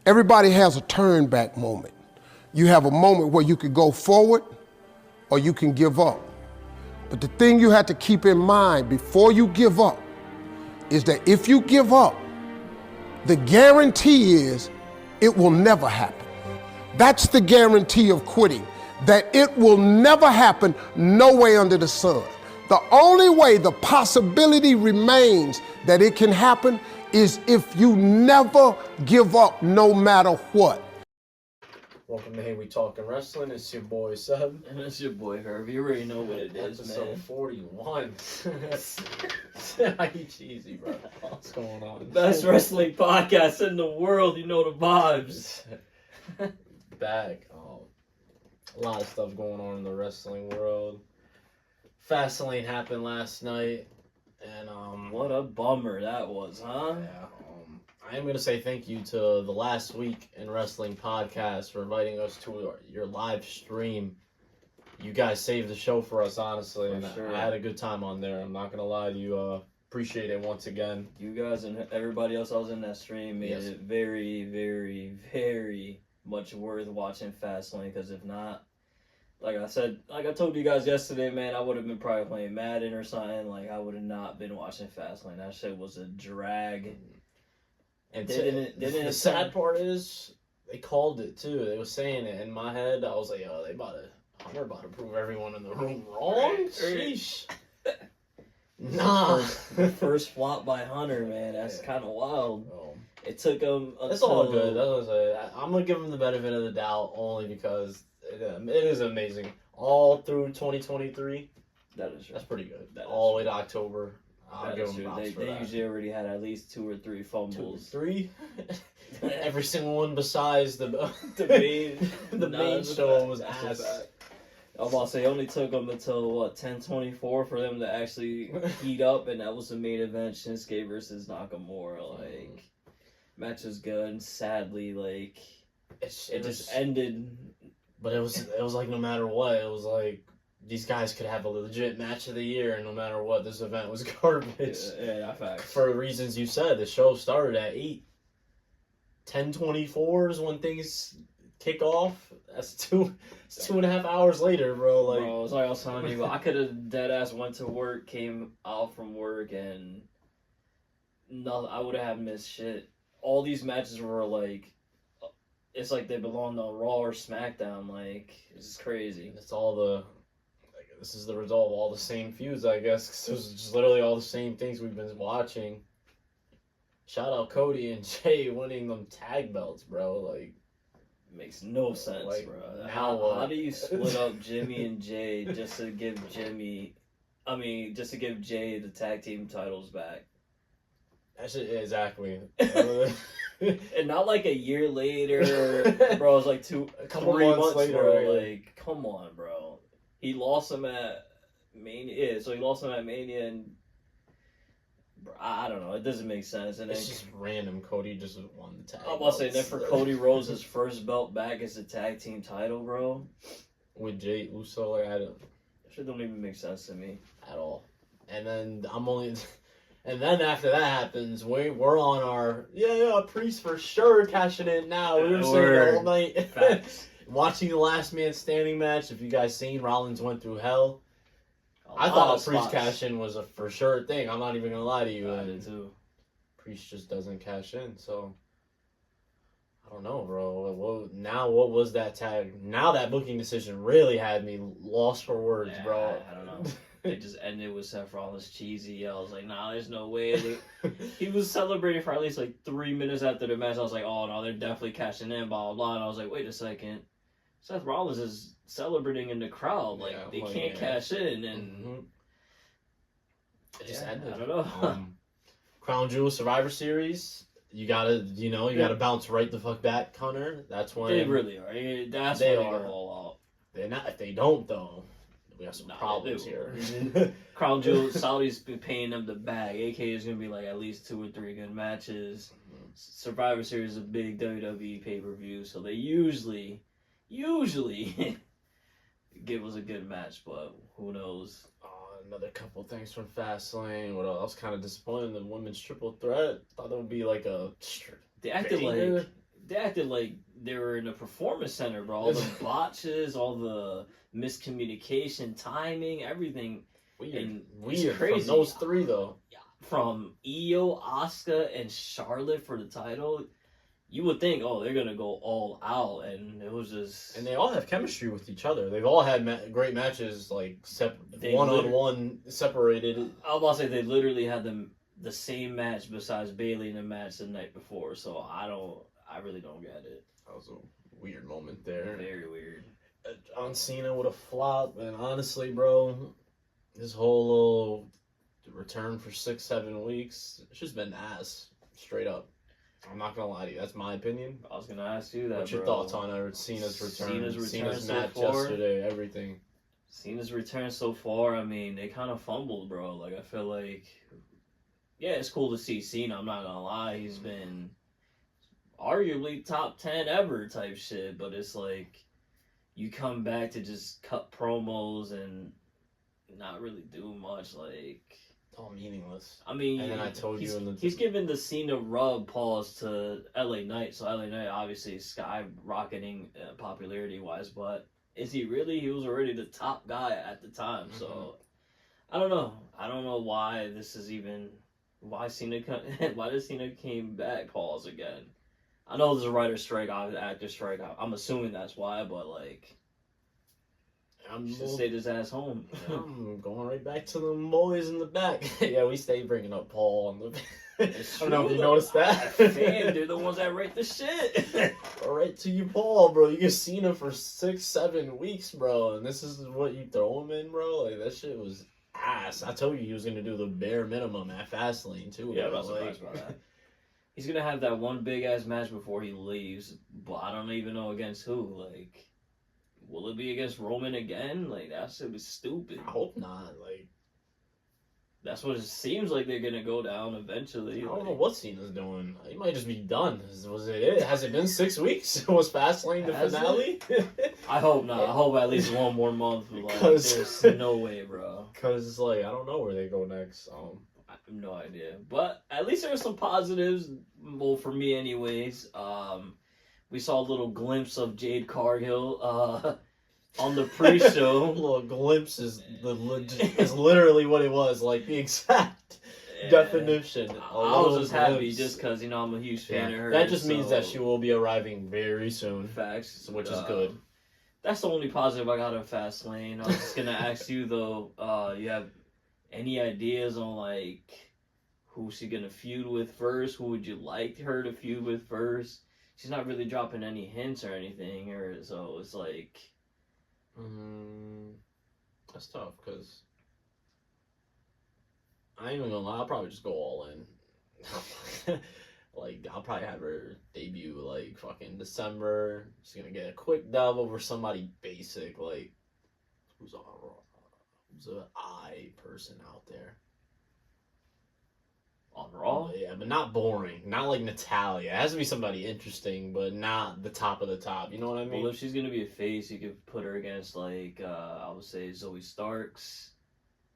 Everybody has a turn back moment. You have a moment where you could go forward or you can give up. But the thing you have to keep in mind before you give up is that if you give up, the guarantee is it will never happen. That's the guarantee of quitting, that it will never happen no way under the sun. The only way the possibility remains that it can happen is if you never give up no matter what. Welcome to Hey We Talking Wrestling. It's your boy Sub. And it's your boy Herb. You already know what it is, Episode man. 41. How you cheesy, bro? What's going on? Best wrestling podcast in the world. You know the vibes. Back. A lot of stuff going on in the wrestling world. Fastlane happened last night. And, What a bummer that was, huh? Yeah. I am going to say thank you to the Last Week in Wrestling podcast for inviting us to your live stream. You guys saved the show for us, honestly, and sure. I had a good time on there. I'm not going to lie to you. Appreciate it once again. You guys and everybody else I was in that stream made it very, very, very much worth watching Fastlane, because if not, like I told you guys yesterday, man, I would have been probably playing Madden or something. Like, I would have not been watching Fastlane. That shit was a drag. And the sad part is, they called it too. They were saying it in my head. I was like, oh, Hunter about to prove everyone in the room wrong. Sheesh. Nah. First flop by Hunter, man. That's kind of wild. It took him. It's all good. I'm gonna give him the benefit of the doubt only because it is amazing. All through 2023. That is true. That's pretty good. All the way to October. I'll give them props for they that. usually already had at least 2 or 3 fumbles. 2 or 3? Every single one besides the main show was ass. I'm about to say, it only took them until, 10:24 for them to actually heat up, and that was the main event, Shinsuke versus Nakamura. Like, match was good, and sadly, like, it just ended. But it was like, no matter what, it was like, these guys could have a legit match of the year, and no matter what, this event was garbage. Yeah, facts. For reasons you said, the show started at 8. 10:24 is when things kick off. That's 2.5 hours later, bro. Like, bro, it's like I was telling you, I could have dead ass went to work, came out from work, and I would have missed shit. All these matches were like, it's like they belong on Raw or SmackDown. Like, it's just crazy. This is the result of all the same feuds, I guess, because it was just literally all the same things we've been watching. Shout out Cody and Jay winning them tag belts, bro. Like, makes no sense, like, bro. How do you split up Jimmy and Jay just to give Jay the tag team titles back? That shit, exactly. And not like a year later, bro. It was like 3 months later, bro. Yeah. Like, come on, bro. He lost him at Mania. Yeah, so he lost him at Mania, and bro, I don't know. It doesn't make sense. And it's just random. Cody just won the tag. I'm about to say, then for Cody Rhodes' first belt back as the tag team title, bro. With Jay Uso, like, that shit don't even make sense to me at all. And then and then after that happens, we're on our Priest for sure cashing in now. We were saying all night. Watching the last man standing match, if you guys seen, Rollins went through hell. I thought Priest cash in was a for sure thing. I'm not even gonna lie to you. I did too. Priest just doesn't cash in, so I don't know, bro. What was that tag? Now that booking decision really had me lost for words, bro. I don't know. It just ended with Seth Rollins cheesy. I was like, nah, there's no way. He was celebrating for at least like 3 minutes after the match. I was like, oh no, they're definitely cashing in, blah blah blah. And I was like, wait a second. Seth Rollins is celebrating in the crowd. Like, they can't cash in, and it just ended. I don't know. Crown Jewel Survivor Series. You gotta bounce right the fuck back, Hunter. That's when they really are. That's when they go all out. They're not. If they don't, though, we have some problems here. Crown Jewel, Saudi's been paying them the bag. AK is gonna be like at least 2 or 3 good matches. Survivor Series is a big WWE pay-per-view, so they usually give us a good match, but who knows? Another couple things from Fastlane. What else? I was kind of disappointed in the women's triple threat. Thought it would be like a. They acted like they acted like they were in a performance center, bro. All the botches, all the miscommunication, timing, everything. Weird crazy. From those three, though. From Io, Asuka, and Charlotte for the title, you would think, oh, they're going to go all out, and it was just... And they all have chemistry with each other. They've all had great matches, like, one-on-one, separated. I was about to say, they literally had the same match besides Bayley in the match the night before, so I really don't get it. That was a weird moment there. Very weird. On Cena with a flop, and honestly, bro, this whole little return for 6-7 weeks, it's just been ass, straight up. I'm not gonna lie to you, that's my opinion. I was gonna ask you that. What's your thoughts on Cena's return? Cena's so match far, yesterday, everything. Cena's return so far, I mean, they kind of fumbled, bro. Like, I feel like, yeah, it's cool to see Cena, I'm not gonna lie. He's been arguably top 10 ever type shit, but it's like, you come back to just cut promos and not really do much, like... It's all meaningless. I mean, and then I told you he's given the Cena rub pause to LA Knight, so LA Knight obviously is skyrocketing popularity-wise, but is he really? He was already the top guy at the time, so I don't know. I don't know why this is even... Why does Cena came back pause again? I know there's a writer's strike, actor strike. I'm assuming that's why, but like... I'm should stay his ass home. I'm going right back to the boys in the back. Yeah, we stay bringing up Paul on the. I don't know if you noticed that. Man, they're the ones that rate the shit. Right to you, Paul, bro. You get Cena for 6-7 weeks, bro, and this is what you throw him in, bro. Like that shit was ass. I told you he was gonna do the bare minimum at Fastlane too. Yeah, I'm not surprised by that. He's gonna have that one big ass match before he leaves, but I don't even know against who. Like. Will it be against Roman again? Like, that shit was stupid. I hope not. Like, that's what it seems like they're gonna go down eventually. I don't know what Cena's doing. He might just be done. Was it? Has it been 6 weeks? Was Fastlane the finale? I hope not. I hope at least one more month. Like, there's no way, bro. Because, like, I don't know where they go next. I have no idea. But at least there were some positives. Well, for me, anyways. We saw a little glimpse of Jade Cargill on the pre-show. A little glimpse is literally what it was, like the exact definition. I was just happy just because, you know, I'm a huge fan of her. That just means that she will be arriving very soon. Facts. Which is good. That's the only positive I got on Fastlane. I was just going to ask you, though, you have any ideas on, like, who's she going to feud with first? Who would you like her to feud with first? She's not really dropping any hints or anything, so it's like... That's tough, because... I ain't even gonna lie, I'll probably just go all in. Like, I'll probably have her debut, like, fucking December. She's gonna get a quick dub over somebody basic, like... Who's an eye person out there? On Raw? Yeah, but not boring. Not like Natalia. It has to be somebody interesting, but not the top of the top. You know what I mean? Well, if she's going to be a face, you could put her against, like, I would say Zoe Starks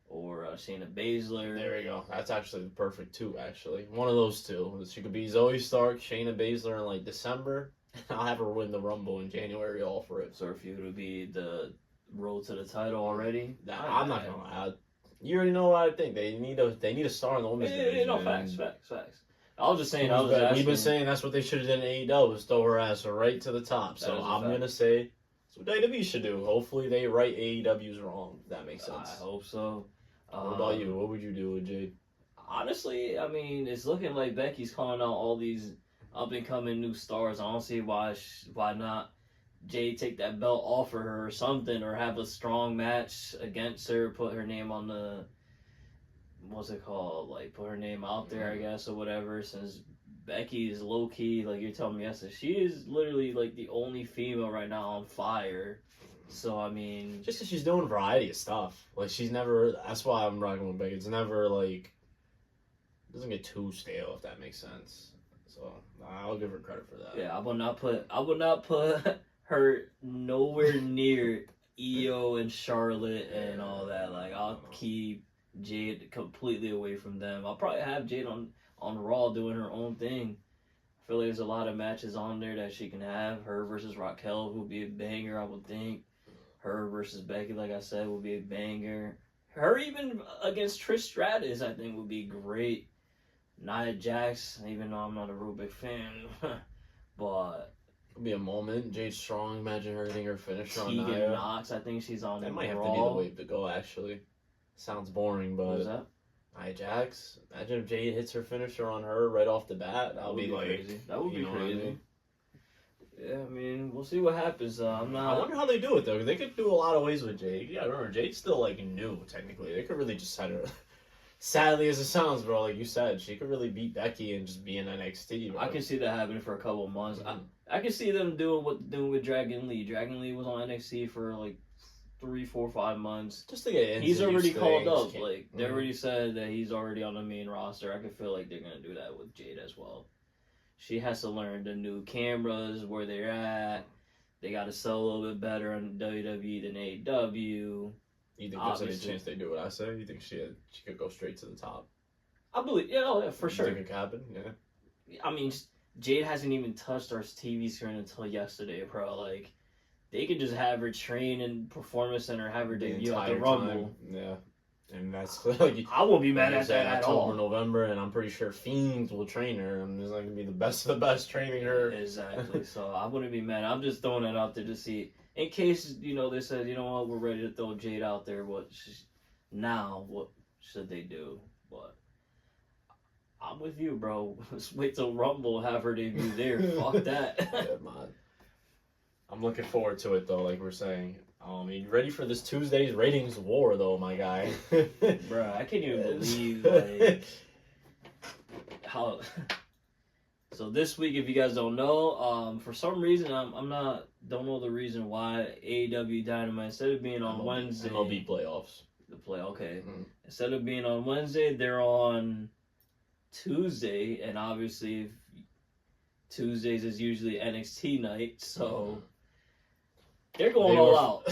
or Shayna Baszler. There we go. That's actually the perfect two, actually. One of those two. She could be Zoe Stark, Shayna Baszler in, like, December. I'll have her win the Rumble in January, all for it. So if you would be the road to the title already? I'm not going to lie. You already know what I think. They need a star in the women's division. No, facts. I was just saying, we've been saying that's what they should have done in AEW, was throw her ass right to the top. So I'm going to say that's what WWE should do. Hopefully they right AEW's wrong, if that makes sense. I hope so. What about you? What would you do with Jade? Honestly, I mean, it's looking like Becky's calling out all these up-and-coming new stars. I don't see why not Jade take that belt off of her or something, or have a strong match against her, put her name on the, what's it called, like, put her name out there, I guess, or whatever, since Becky is low-key, like you're telling me yesterday, she is literally, like, the only female right now on fire, so, I mean... Just because she's doing a variety of stuff, like, she's never, that's why I'm rocking with Becky, it's never, like, it doesn't get too stale, if that makes sense, so, I'll give her credit for that. Yeah, I would not put her nowhere near Io and Charlotte and all that. Like, I'll keep Jade completely away from them. I'll probably have Jade on Raw doing her own thing. I feel like there's a lot of matches on there that she can have. Her versus Raquel would be a banger, I would think. Her versus Becky, like I said, would be a banger. Her even against Trish Stratus, I think, would be great. Nia Jax, even though I'm not a real big fan, but Could be a moment. Jade Strong, imagine her hitting her finisher on Tegan Nia. Knox, I think she's on That might Raw. have to be the way to go, actually. Sounds boring, but... What was that? Nia Jax. Imagine if Jade hits her finisher on her right off the bat. That would be like, crazy. That would be what I crazy. mean? Yeah, I mean, we'll see what happens. I'm not. I wonder how they do it, though, because they could do a lot of ways with Jade. Yeah, remember, Jade's still, like, new, technically. They could really just set her... Sadly as it sounds, bro, like you said, she could really beat Becky and just be in NXT, bro. I can see that happening for a couple of months. I can see them doing what they're doing with Dragon Lee. Dragon Lee was on NXT for like 3, 4, 5 months. Just to get into He's already these called things. up. Like they already said that he's already on the main roster. I can feel like they're gonna do that with Jade as well. She has to learn the new cameras, where they're at. They got to sell a little bit better on WWE than AEW. You think there's any chance they do what I say? You think she could go straight to the top? I believe, yeah, for sure. You think it could happen? Yeah. I mean, Jade hasn't even touched our TV screen until yesterday, bro. Like, they could just have her train in Performance Center, have her debut at the Rumble. Yeah. And that's like... I won't be mad at that at October, all. November, and I'm pretty sure Fiend will train her, and it's like going to be the best of the best training her. Exactly. So I wouldn't be mad. I'm just throwing it out there to see, in case, they said, you know what, we're ready to throw Jade out there. What should they do? But I'm with you, bro. Let's wait till Rumble, have her debut there. Fuck that. Yeah, man. I'm looking forward to it, though, like we're saying. You ready for this Tuesday's ratings war, though, my guy? Bruh, I can't even believe, like, how... So this week, if you guys don't know, for some reason, don't know the reason why AEW Dynamite, instead of being on Wednesday... MLB playoffs. Okay. Mm-hmm. Instead of being on Wednesday, they're on Tuesday, and obviously Tuesdays is usually NXT night, so they're going all out.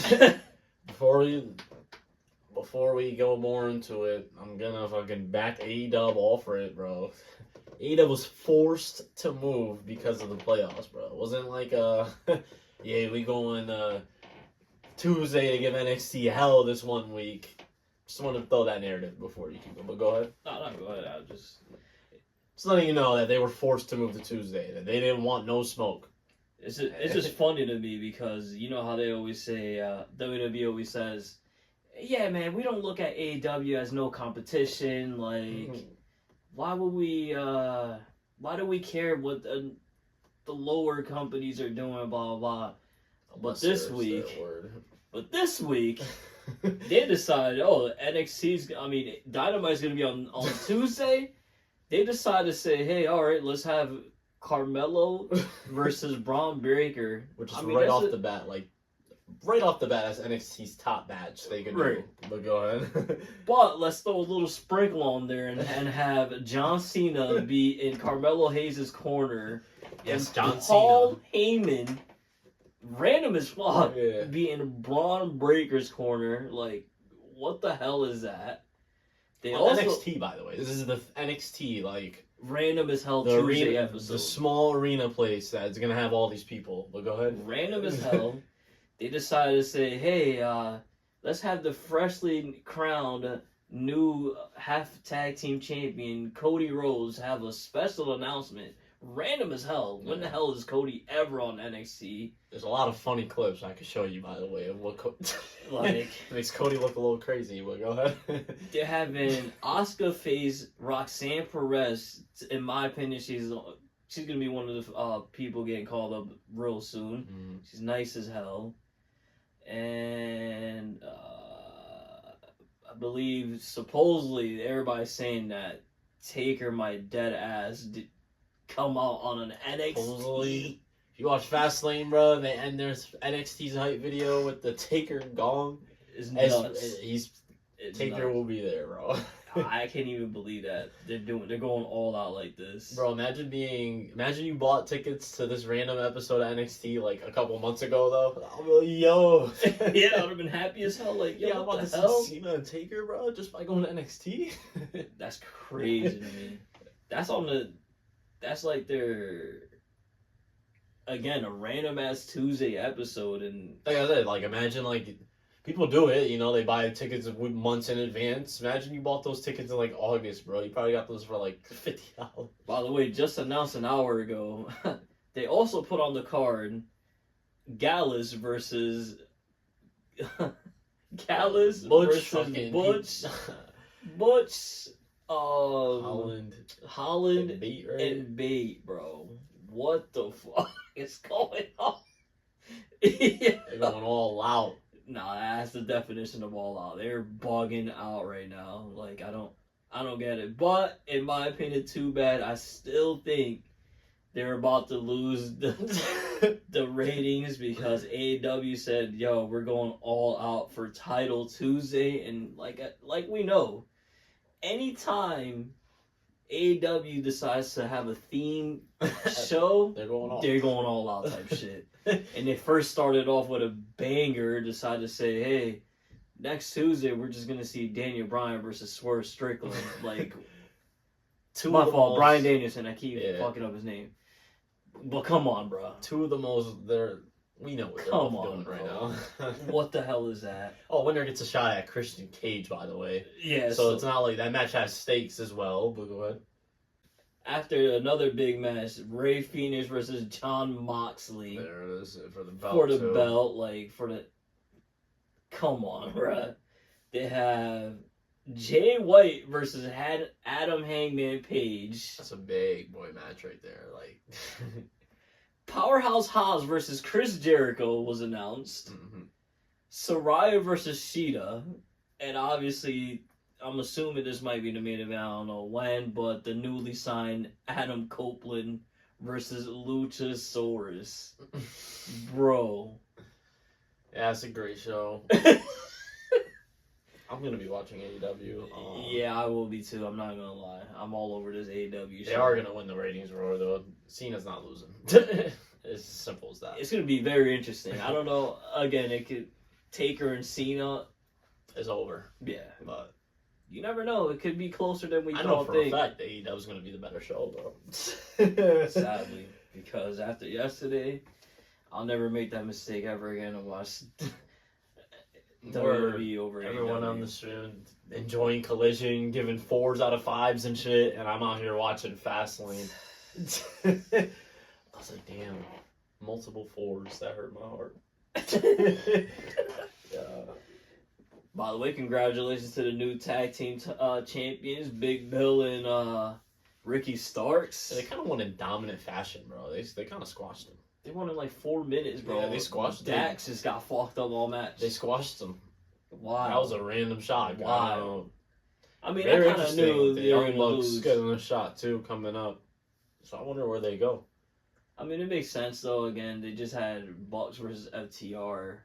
Before we go more into it, I'm gonna fucking back AEW all for it, bro. AEW was forced to move because of the playoffs, bro. It wasn't like yeah, we going Tuesday to give NXT hell this one week. Just want to throw that narrative before you keep going, but go ahead. No, go ahead. I just letting you know that they were forced to move to Tuesday. That they didn't want no smoke. It's just funny to me because you know how they always say, WWE always says, yeah, man, we don't look at AEW as no competition. Like, why do we care what the lower companies are doing, blah, blah, blah. But this week, they decided, Dynamite's going to be on Tuesday. They decided to say, hey, all right, let's have Carmelo versus Braun Breaker. Which is right off the bat, that's NXT's top match they could do. But go ahead. But let's throw a little sprinkle on there and have John Cena be in Carmelo Hayes' corner. Yes, and John Paul Cena. Heyman, random as fuck, Yeah. be in Braun Breaker's corner. Like, what the hell is that? They also NXT, by the way. This is the NXT, like... Random as hell the Tuesday arena, episode. the small arena place that's going to have all these people. But go ahead. Random as hell. They decided to say, hey, let's have the freshly crowned new half tag team champion, Cody Rhodes, have a special announcement. Random as hell. When the hell is Cody ever on NXT? There's a lot of funny clips I could show you, by the way, of what Like, makes Cody look a little crazy, but go ahead. They're having Asuka face Roxanne Perez. In my opinion, she's gonna be one of the people getting called up real soon. Mm. She's nice as hell, and I believe supposedly everybody's saying that Taker might dead ass come out on an NXT. Supposedly. If you watch Fastlane, bro, they end their NXT's hype video with the Taker gong. It's nuts. Taker nuts. will be there, bro. I can't even believe that they're going all out like this. Bro, imagine you bought tickets to this random episode of NXT like a couple months ago, though. I'll be like, yo. Yeah, I would have been happy as hell. Like, yo, yeah, I'm what about the to hell? see Cena and Taker, bro, just by going to NXT. That's crazy to me. That's like their again, a random ass Tuesday episode, and like I said, like imagine like people do it, you know, they buy tickets months in advance. Imagine you bought those tickets in like August, bro. You probably got those for like $50. by the way, just announced an hour ago, they also put on the card Gallus versus Gallus versus Butch, Butch, Holland, and Bate, right? and Bate, bro. What the fuck is going on? Yeah. They're going all out. Nah, that's the definition of all out. They're bugging out right now. Like I don't get it. But in my opinion, too bad. I still think they're about to lose the ratings because AEW said, "Yo, we're going all out for Title Tuesday," and like we know, anytime AEW decides to have a theme show, They're going all out type shit. And they first started off with a banger, decided to say, hey, next Tuesday we're just going to see Daniel Bryan versus Swerve Strickland. Like, my fault, Bryan Danielson. I keep fucking up his name. But come on, bro. Two of the most, we know what they're doing right now. What the hell is that? Oh, winner gets a shot at Christian Cage, by the way. Yeah. So it's not like that match has stakes as well, but go ahead. After another big match, Rey Fenix versus Jon Moxley. There it is for the belt. For the belt, like for the. Come on, bruh. They have Jay White versus Adam Hangman Page. That's a big boy match right there. Like Powerhouse Hobbs versus Chris Jericho was announced. Mm-hmm. Saraya versus Sheeta, and obviously, I'm assuming this might be the main event. I don't know when, but the newly signed Adam Copeland versus Luchasaurus. Bro. Yeah, it's a great show. I'm gonna be watching AEW. Yeah, I will be too. I'm not gonna lie. I'm all over this AEW show. They are gonna win the ratings war though. Cena's not losing. It's as simple as that. It's gonna be very interesting. I don't know. Again, it could Taker and Cena is over. Yeah, but you never know. It could be closer than we I thought. know for a fact AEW's gonna be the better show though. Sadly, because after yesterday, I'll never make that mistake ever again and watch WWE over everyone AEW. on the stream enjoying Collision, giving 4s out of 5s and shit, and I'm out here watching Fastlane. I was like, damn, multiple 4s, that hurt my heart. By the way, congratulations to the new tag team champions, Big Bill and Ricky Starks. They kind of won in dominant fashion, bro. They kind of squashed them. They won in like 4 minutes, bro. Yeah, they squashed Dax just got fucked up all match. They squashed them. Wow. That was a random shot. Wow. I mean, very I kind of knew the they were Young going to Bucks lose. getting a shot too coming up. So I wonder where they go. I mean, it makes sense though. Again, they just had Bucks versus FTR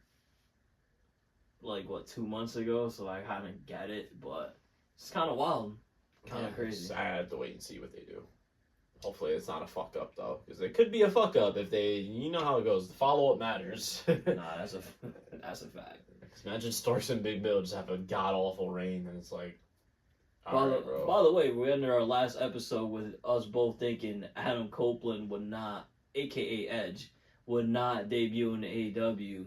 like 2 months ago, so I kind of get it, but it's kind of wild, kind of crazy. I have to wait and see what they do. Hopefully it's not a fuck up though, because it could be a fuck up if they. You know how it goes. The follow up matters. Nah, that's a fact. Imagine Starks and Big Bill just have a god awful reign, and it's like. By the way, we ended our last episode with us both thinking Adam Copeland would not, aka Edge, would not debut in the AEW.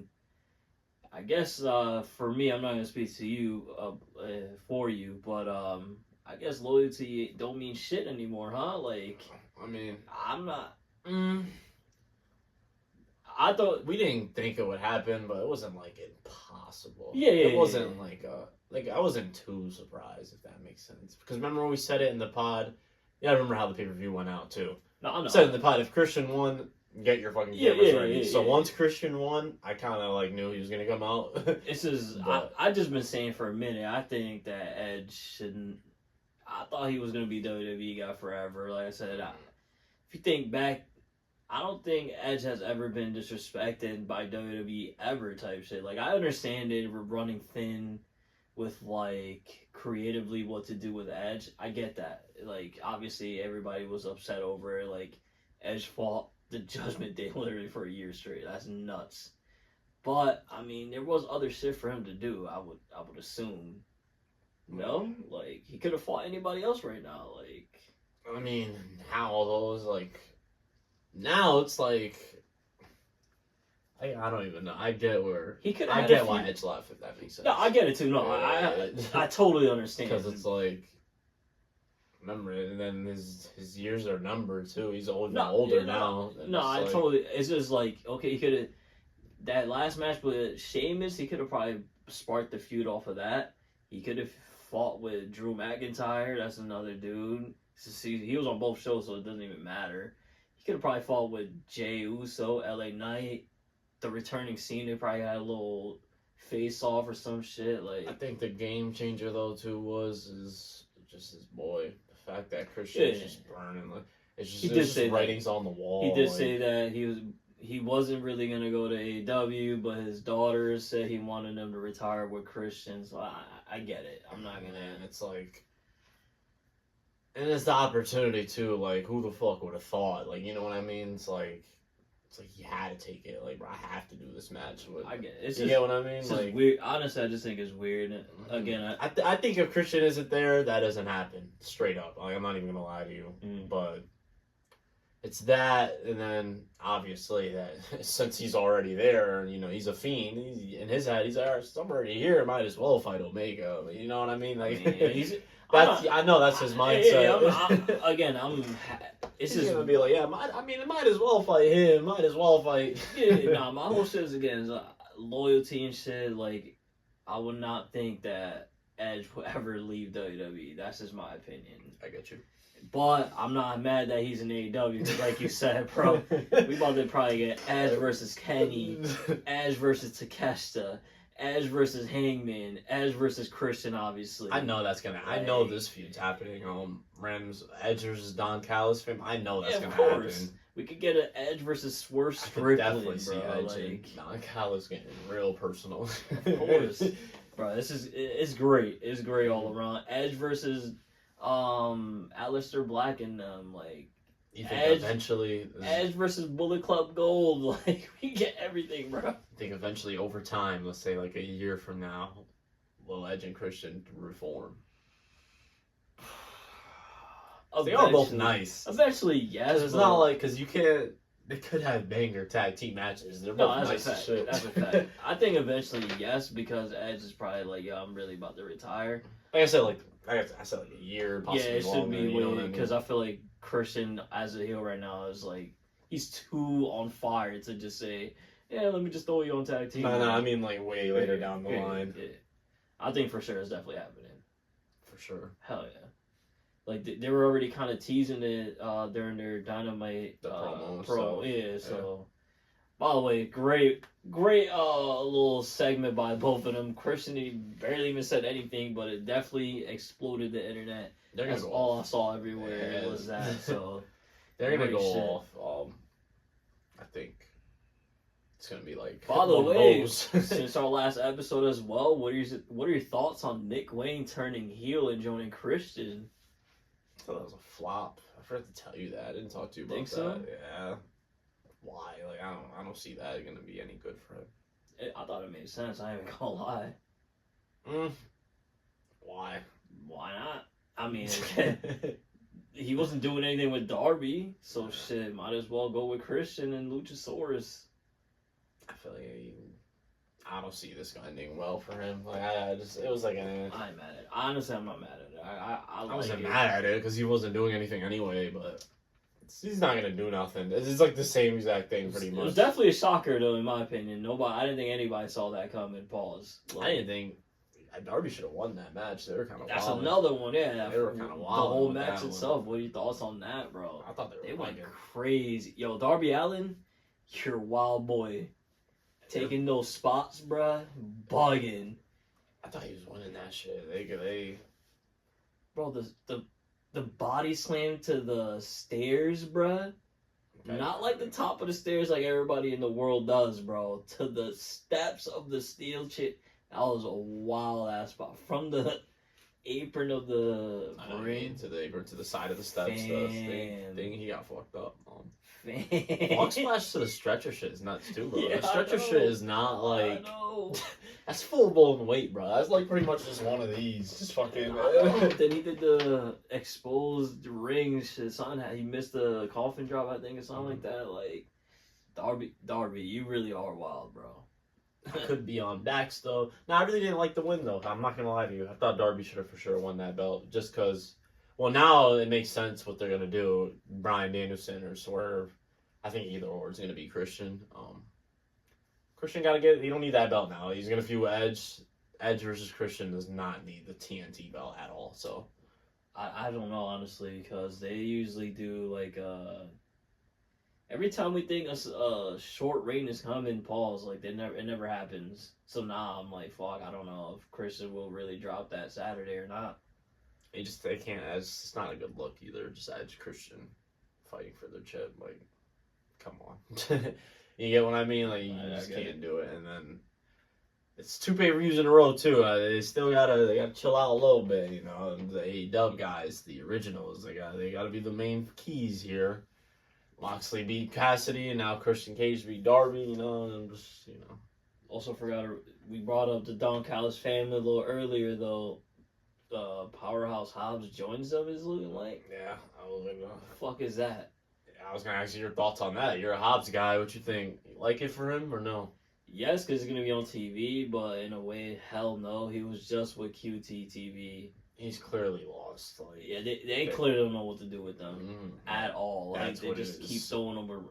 I guess for me, I'm not gonna speak to you for you, but I guess loyalty don't mean shit anymore, huh? Like, I mean, I'm not. I thought we didn't think it would happen, but it wasn't like impossible. Yeah, it wasn't like I wasn't too surprised, if that makes sense. Because remember when we said it in the pod? Yeah, I remember how the pay-per-view went out too. No. Said in the pod, if Christian won, get your fucking cameras ready. So once Christian won, I kind of knew he was gonna come out. I just been saying for a minute. I think that Edge shouldn't. I thought he was gonna be WWE guy forever. Like I said, if you think back, I don't think Edge has ever been disrespected by WWE ever type shit. Like, I understand they were running thin with creatively what to do with Edge. I get that. Like, obviously everybody was upset over it. Like, Edge fought the Judgment Day literally for a year straight. That's nuts. But I mean, there was other shit for him to do. I would assume. No, like he could have fought anybody else right now. Like, I mean, how those now it's like I don't even know. I get where he could. I get why Edge left, if that makes sense. No, I get it too. No, I totally understand because it's like. Remember, and then his years are numbered too. He's older now. No, I totally. It's just like, okay, he could have that last match with Sheamus. He could have probably sparked the feud off of that. He could have fought with Drew McIntyre. That's another dude. He was on both shows, so it doesn't even matter. He could have probably fought with Jey Uso, LA Knight, the returning Cena. Probably had a little face off or some shit. Like, I think the game changer though too is just his boy. The fact that Christian's just burning, like, it's just writings on the wall. He did say that he wasn't really gonna go to AEW, but his daughter said he wanted him to retire with Christian. So I get it. I'm not gonna. Man, it's like, and it's the opportunity too. Like, who the fuck would have thought? Like, you know what I mean? It's like he had to take it. Like, bro, I have to do this match. I get it. You get what I mean? It's like, weird. Honestly, I just think it's weird. Again, I think if Christian isn't there, that doesn't happen. Straight up. Like, I'm not even gonna lie to you. But it's that, and then obviously that since he's already there, you know, he's a fiend. In his head, he's like, all right, I'm already here. Might as well fight Omega. You know what I mean? Like, I know that's his mindset. It's he's just gonna be like, yeah, it might as well fight him. Might as well fight. My whole shit is again loyalty and shit. Like, I would not think that Edge would ever leave WWE. That's just my opinion. I get you. But I'm not mad that he's in AEW because, like you said, bro, we about to probably get Edge versus Kenny, Edge versus Takeshita, Edge versus Hangman, Edge versus Christian, obviously. I know that's gonna. I know this feud's happening. Random Edge versus Don Callis fame. I know that's gonna happen. We could get an Edge versus Swerve Strickland, definitely see bro. Edge and Don Callis getting real personal. Of course, bro. It's great. It's great all around. Edge versus Aleister Black and them, like. You think eventually Edge versus Bullet Club Gold, like, we get everything, bro. I think eventually over time, let's say like a year from now, will Edge and Christian reform? They are both nice. Eventually, yes. It's not like, because you can't. They could have banger tag team matches. They're both nice as shit. That's a fact. I think eventually, yes, because Edge is probably like, yo, I'm really about to retire. Like I said, a year, possibly it should longer, be because I feel like Christian as a heel right now is like he's too on fire to just say, yeah, let me just throw you on tag team. No, I mean like way later down the line. Yeah. I think for sure it's definitely happening. For sure. Hell yeah. Like they were already kind of teasing it during their Dynamite promo. Yeah, so by the way, great little segment by both of them. Christian, he barely even said anything, but it definitely exploded the internet. That's all I saw everywhere was that. So they're gonna go off. I think it's gonna be like. By the way, since our last episode as well, what are your thoughts on Nick Wayne turning heel and joining Christian? I thought that was a flop. I forgot to tell you that. I didn't talk to you about Think so? that. Yeah. Why? Like I don't see that gonna be any good for him. I thought it made sense. I ain't even gonna lie. Why? Why not? I mean, he wasn't doing anything with Darby, so shit, might as well go with Christian and Luchasaurus. I feel like I don't see this guy ending well for him. Like it was like I'm mad at it. Honestly, I'm not mad at it. I wasn't mad at it because he wasn't doing anything anyway, but he's not gonna do nothing. It's like the same exact thing, pretty much. It was definitely a shocker, though, in my opinion. I didn't think anybody saw that coming. Pause. I didn't think Darby should have won that match. They were kind of. That's another one, yeah. They were kind of wild. The whole match itself. What are your thoughts on that, bro? I thought they went crazy. Yo, Darby Allin, you're a wild boy. Taking those spots, bruh, bugging. I thought he was winning that shit. They. Bro, the body slam to the stairs, bruh. Okay. Not like the top of the stairs like everybody in the world does, bro. To the steps of the steel chair. That was a wild ass spot. From the apron of the ring to the apron to the side of the steps. Thing he got fucked up. Fan. Walk splash to the stretcher shit is nuts too, bro. Yeah, the stretcher shit is not like. That's full blown weight, bro. That's like pretty much just one of these. Just fucking. Then he did the exposed ring shit. He missed the coffin drop, I think, or something like that. Like, Darby, you really are wild, bro. Could be on Dax though. No, I really didn't like the win though. I'm not gonna lie to you. I thought Darby should have for sure won that belt just because. Well, now it makes sense what they're gonna do. Bryan Danielson or Swerve. I think either or is gonna be Christian. Christian gotta get. He don't need that belt now. He's gonna feud Edge. Edge versus Christian does not need the TNT belt at all. So I don't know honestly because they usually do like every time we think a short reign is coming, pause like it never happens. So now I'm like, fuck, I don't know if Christian will really drop that Saturday or not. they can't. It's not a good look either. Just Edge Christian fighting for their chip. Like, come on, you get what I mean? Like you just can't do it. And then it's 2 pay-per-views in a row too. They still gotta chill out a little bit. You know, the AEW guys, the originals, they gotta be the main keys here. Moxley beat Cassidy, and now Christian Cage beat Darby, you know, and just, you know. Also forgot, we brought up the Don Callis family a little earlier, though. Powerhouse Hobbs joins them, is looking like. Yeah, I was like, the fuck is that? I was going to ask you your thoughts on that. You're a Hobbs guy. What you think? You like it for him or no? Yes, because he's going to be on TV, but in a way, hell no. He was just with QT TV. He's clearly lost. Like, yeah, they clearly don't know what to do with them at all. Like, they just keep throwing them.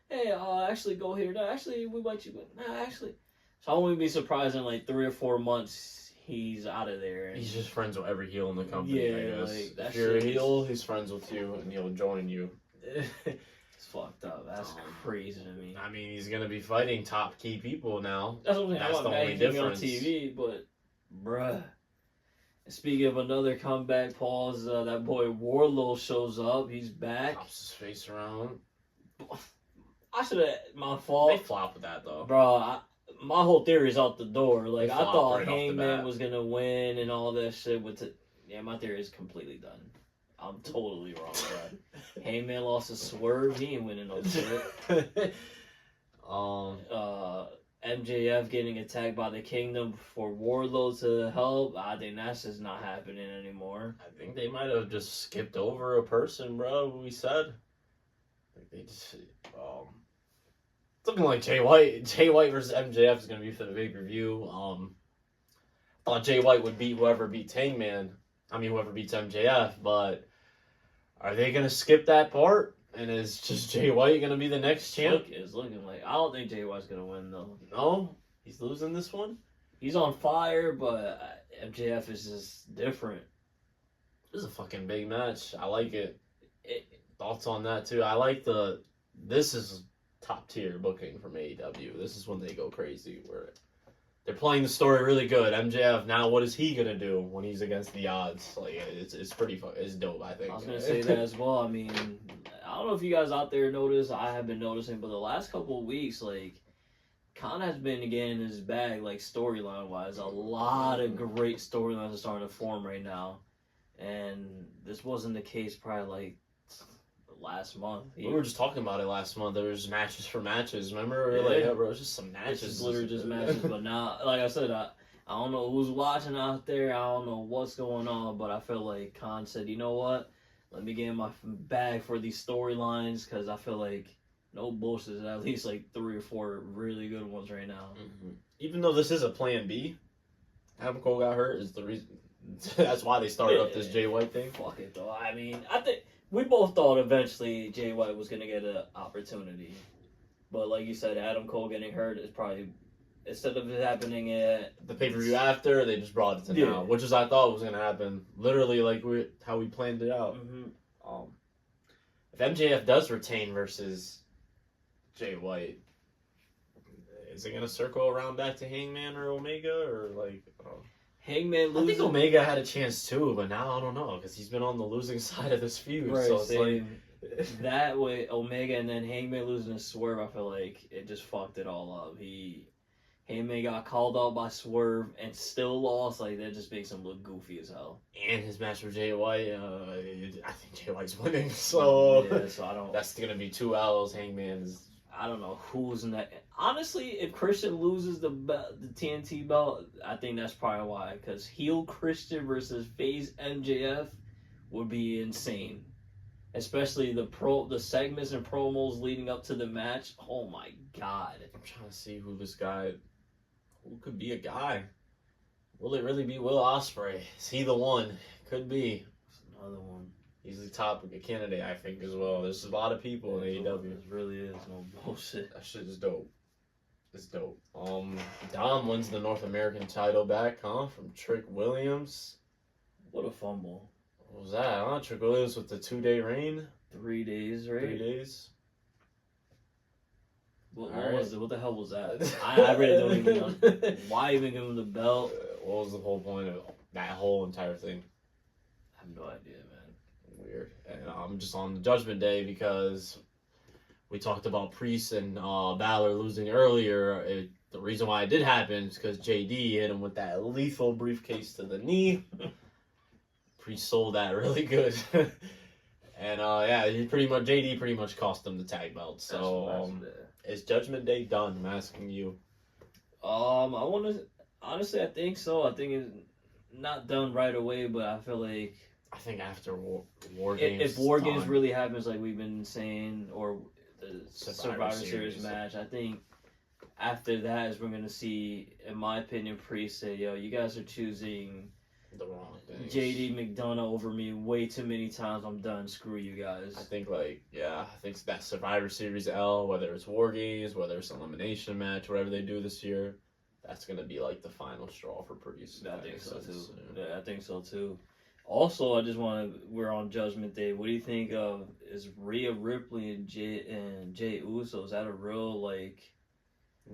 Hey, actually go here. No, actually, we want you. Nah, actually. So I wouldn't be surprised in like 3 or 4 months he's out of there. And he's just friends with every heel in the company. Yeah, I guess. like that. If you're a heel, he's friends with you, and he'll join you. It's fucked up. That's crazy to me. I mean, he's gonna be fighting top key people now. That's what I'm saying. That's I'm the not only mad at him on difference. TV, but bruh. Speaking of another comeback, pause. That boy Warlow shows up. He's back. Pops his face around. I should have. My fault. They flop with that though, bro. My whole theory is out the door. Like I thought right Hangman was gonna win and all that shit. Yeah, my theory is completely done. I'm totally wrong, bro. Hangman lost a Swerve. He ain't winning no shit. MJF getting attacked by the Kingdom for Wardlow to help. I think that's just not happening anymore. I think they might have just skipped over a person, bro. We said. Like they just, something like Jay White. Jay White versus MJF is gonna be for the pay-per-view. Thought Jay White would beat whoever beats Hangman. I mean, whoever beats MJF. But are they gonna skip that part? And is just Jay White gonna be the next champ? It's looking like I don't think Jay White's gonna win though. No, he's losing this one. He's on fire, but MJF is just different. This is a fucking big match. I like it. Thoughts on that too? I like this is top tier booking from AEW. This is when they go crazy, where they're playing the story really good. MJF, now what is he gonna do when he's against the odds? Like it's pretty it's dope. I think. I was gonna say that as well. I mean, I don't know if you guys out there notice. I have been noticing, but the last couple of weeks, like, Khan has been getting his bag, like storyline wise. A lot of great storylines are starting to form right now, and this wasn't the case probably like last month. We were just talking about it last month. There was matches for matches. Remember? We were Yeah. like, bro, it's just some matches. It's literally just matches. But now, like I said, I don't know who's watching out there. I don't know what's going on. But I feel like Khan said, you know what? Let me get in my bag for these storylines because I feel like no bullshit. There's at least like 3 or 4 really good ones right now. Mm-hmm. Even though this is a plan B, Adam Cole got hurt is the reason. That's why they started up this Jay White thing. Fuck it though. I mean, I think we both thought eventually Jay White was gonna get an opportunity, but like you said, Adam Cole getting hurt is probably instead of it happening at The pay-per-view after, they just brought it to now, which is I thought was gonna happen. Literally, like how we planned it out. Mm-hmm. If MJF does retain versus Jay White, is it gonna circle around back to Hangman or Omega or like? Hangman loses. I think Omega had a chance too, but now I don't know because he's been on the losing side of this feud. Right, so it's like that way, Omega and then Hangman losing to Swerve. I feel like it just fucked it all up. Hangman got called out by Swerve and still lost. Like that just makes him look goofy as hell. And his match with Jay White, I think Jay White's winning. So yeah, so I don't. That's gonna be 2 L's. Hangman's. I don't know who's in that. Honestly, if Christian loses the TNT belt, I think that's probably why. Because heel Christian versus face MJF would be insane. especially the segments and promos leading up to the match. Oh my god! I'm trying to see who could be a guy. Will it really be Will Ospreay? Is he the one? Could be. Another one. He's the top candidate, I think, as well. There's a lot of people in AEW. It really is no bullshit. That shit is dope. It's dope. Dom wins the North American title back, huh? From Trick Williams. What a fumble. What was that, huh? Trick Williams with the 2-day reign. 3 days, right? 3 days. What was it? What the hell was that? I really don't even know. Why even give him the belt? What was the whole point of that whole entire thing? I have no idea, man. Weird. And I'm just on the Judgment Day because we talked about Priest and Balor losing earlier. The reason why it did happen is because JD hit him with that lethal briefcase to the knee. Priest sold that really good. And JD pretty much cost them the tag belt. So is Judgment Day done? I'm asking you. Honestly, I think so. I think it's not done right away, but I feel like I think after War Games, if War Games really happens, like we've been saying, or the Survivor Series match, I think after that is we're gonna see, in my opinion, Priest say, "Yo, you guys are choosing the wrong thing. JD McDonough over me way too many times. I'm done. Screw you guys." I think that Survivor Series L, whether it's War Games, whether it's an elimination match, whatever they do this year, that's gonna be like the final straw for Priest. I think so too. Yeah, I think so too. Also, we're on Judgment Day. What do you think of is Rhea Ripley and Jey Uso? Is that a real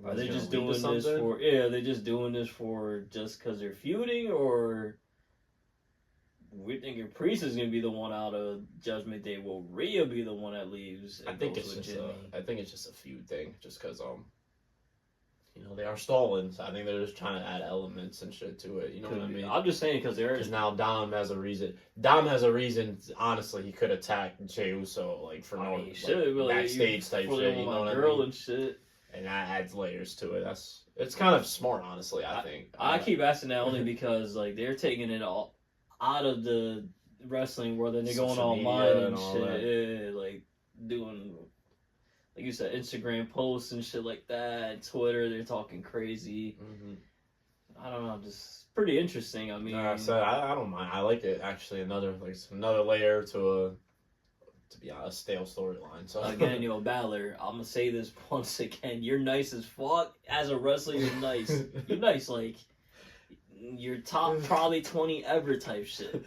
are they just doing this for? Yeah, are they just doing this for just because they're feuding, or we're thinking Priest is gonna be the one out of Judgment Day? Will Rhea be the one that leaves? I think it's just a feud thing, just because they are stalling. So I think they're just trying to add elements and shit to it. You know what I mean? I'm just saying because now Dom has a reason. Dom has a reason. Honestly, he could attack Jey Uso backstage type shit. You know what I mean? And shit. And that adds layers to it. It's kind of smart, honestly. I think. I keep asking that only because they're taking it all out of the wrestling world and they're going online and shit, doing. Like you said, Instagram posts and shit like that, Twitter, they're talking crazy. Mm-hmm. I don't know, just pretty interesting. I mean, I don't mind. I like it actually. Another layer to be a stale storyline. So again, Balor, I'm gonna say this once again. You're nice as fuck as a wrestler. You're nice. You're nice, you're top probably 20 ever type shit.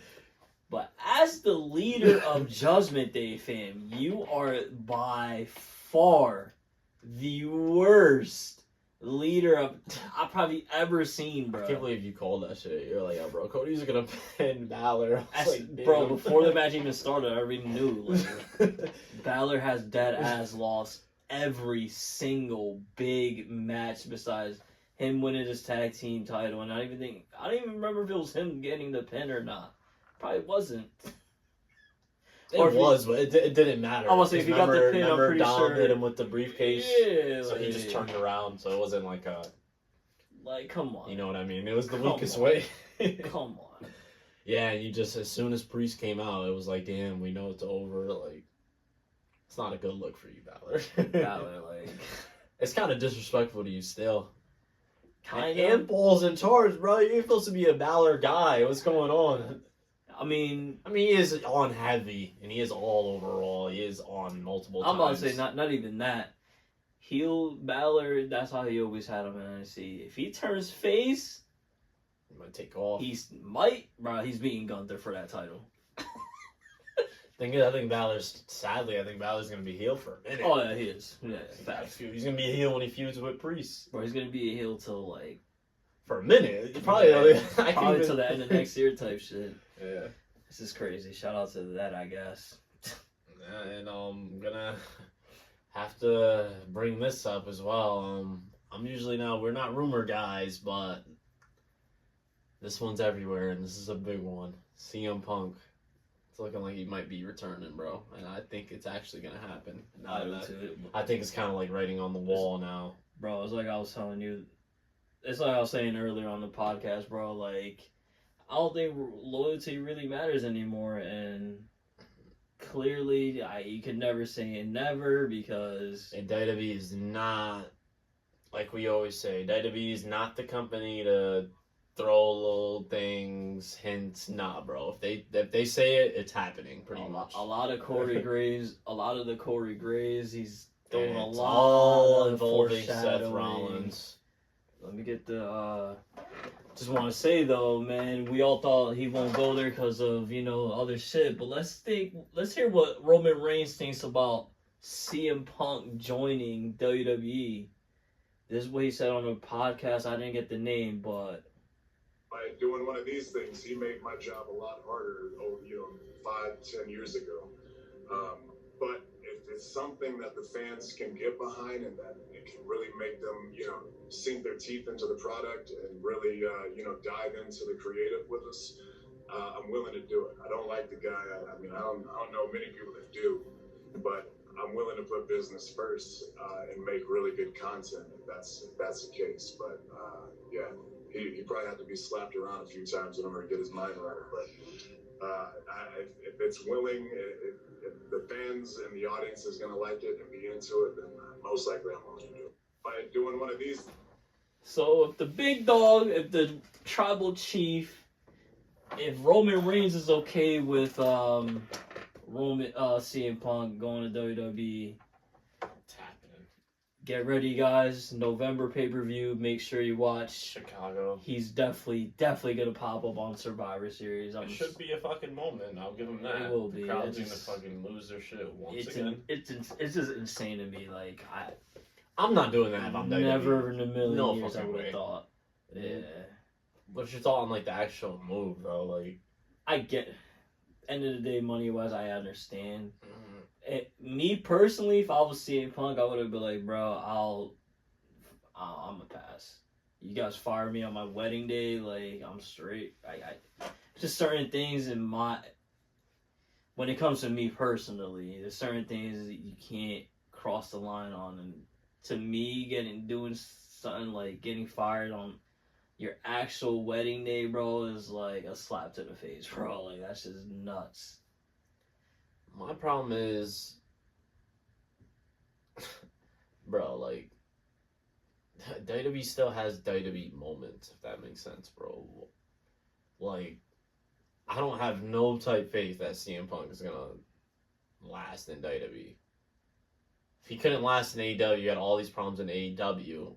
But as the leader of Judgment Day, fam, you are by far the worst leader I've probably ever seen, bro. I can't believe you called that shit. You're like, bro, Cody's gonna pin Balor. Bro, before the match even started, I already knew. Balor has dead ass lost every single big match besides him winning his tag team title, and I don't even remember if it was him getting the pin or not. Probably wasn't. But it didn't matter. I was saying if he got the pin, I'm pretty Dom sure hit him with the briefcase. Yeah, so he just turned around, so it wasn't come on. You know what I mean? It was the weakest way. Come on. Yeah, and you just, as soon as Priest came out, it was like, damn, we know it's over. It's not a good look for you, Balor. It's kind of disrespectful to you still. And Paul's in charge, bro. You're supposed to be a Balor guy. What's going on? I mean, he is on heavy, and he is all overall. He is on multiple times. I'm about to say, not even that. Heel Balor, that's how he always had him in NXT. If he turns face, he might take off. He's beating Gunther for that title. Thing is, I think Balor's going to be heel for a minute. Oh, yeah, he is. Yeah, he's going to be a heel when he feuds with Priest. Bro, he's going to be a heel till, for a minute. Probably till the end of next year type shit. Yeah. This is crazy. Shout out to that, I guess. And I'm gonna have to bring this up as well. We're not rumor guys, but this one's everywhere, and this is a big one. CM Punk. It's looking like he might be returning, bro, and I think it's actually gonna happen. I think it's kind of like writing on the wall now. Bro, it's like I was telling you. It's like I was saying earlier on the podcast, bro. I don't think loyalty really matters anymore, and clearly, you could never say never because And WWE is not, like we always say, WWE is not the company to throw little things, hints. Nah, bro. If they say it, it's happening pretty much. a lot of Corey Graves, he's throwing And a it's lot all of involving Seth foreshadowing. Rollins. Let me get the. Just want to say though, man, we all thought he won't go there because of other shit. But let's hear what Roman Reigns thinks about CM Punk joining WWE. This is what he said on a podcast. I didn't get the name, but by doing one of these things, he made my job a lot harder, 5-10 years ago. But if it's something that the fans can get behind and that it can really make them, sink their teeth into the product and really, dive into the creative with us, I'm willing to do it. I don't like the guy. I don't know many people that do, but I'm willing to put business first and make really good content if that's the case. But yeah, he probably had to be slapped around a few times in order to get his mind right. But if it's willing, if the fans and the audience is going to like it and be into it, then most likely I'm willing to do it. By doing one of these. So if the big dog, if the tribal chief, if Roman Reigns is okay with CM Punk going to WWE, It's happening. get ready, guys. November pay-per-view. Make sure you watch. Chicago. He's definitely gonna pop up on Survivor Series. It should be a fucking moment. I'll give him that. It will be. The crowd's It's gonna just- fucking lose their shit once It's again. it's just insane to me. Like I'm not doing that if I'm never WWE. in a million No years I fucking would have way. thought. Yeah, What's your thought on like the actual move though? Like, I get. End of the day, money wise, I understand. Me personally, if I was CM Punk, I would have been like, bro, I'm a pass. You guys fire me on my wedding day, like I'm straight. I just certain things when it comes to me personally, there's certain things that you can't cross the line on, and to me, doing something like getting fired on your actual wedding day, bro, is like a slap to the face, bro. Like that's just nuts. my problem is, bro, like, WWE still has WWE moments, if that makes sense, bro. Like, I don't have no type faith that CM Punk is gonna last in WWE. If he couldn't last in AEW, you had all these problems in AEW.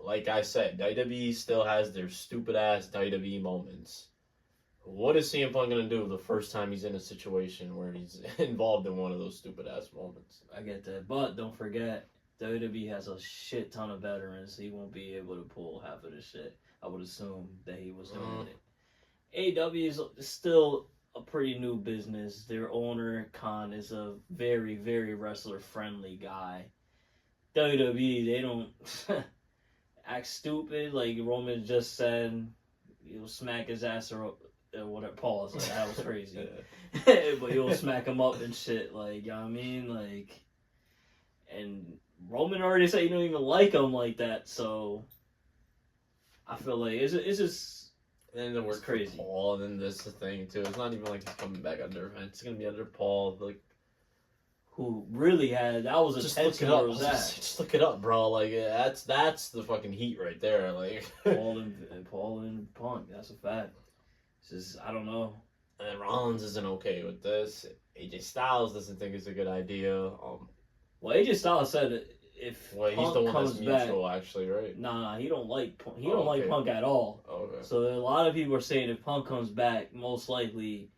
Like I said, WWE still has their stupid ass WWE moments. What is CM Punk gonna do the first time he's in a situation where he's involved in one of those stupid ass moments? I get that, but don't forget, WWE has a shit ton of veterans. He won't be able to pull half of the shit. I would assume that he was doing it. AEW is still a pretty new business. Their owner, Khan, is a very, very wrestler-friendly guy. WWE, they don't act stupid. Like Roman just said, you'll smack his ass or whatever. Pause. Like, that was crazy. But you'll smack him up and shit. Like, you know what I mean? Like, and Roman already said you don't even like him like that. So I feel like it's just. And then It's crazy. Paul, and then this the thing too. It's not even like he's coming back under. It's gonna be under Paul. Like, Who really had that was a just tense look it up. where it was at. Just look it up, bro. Like, that's the fucking heat right there. Like, Paul and Punk. That's a fact. It's just I don't know. and Rollins isn't okay with this. AJ Styles doesn't think it's a good idea. Well, AJ Styles said that if Well, he's Punk the one comes that's back, mutual, actually, right? nah, he don't like Punk. He Oh, don't like okay. Punk at all. Okay. So a lot of people are saying if Punk comes back, most likely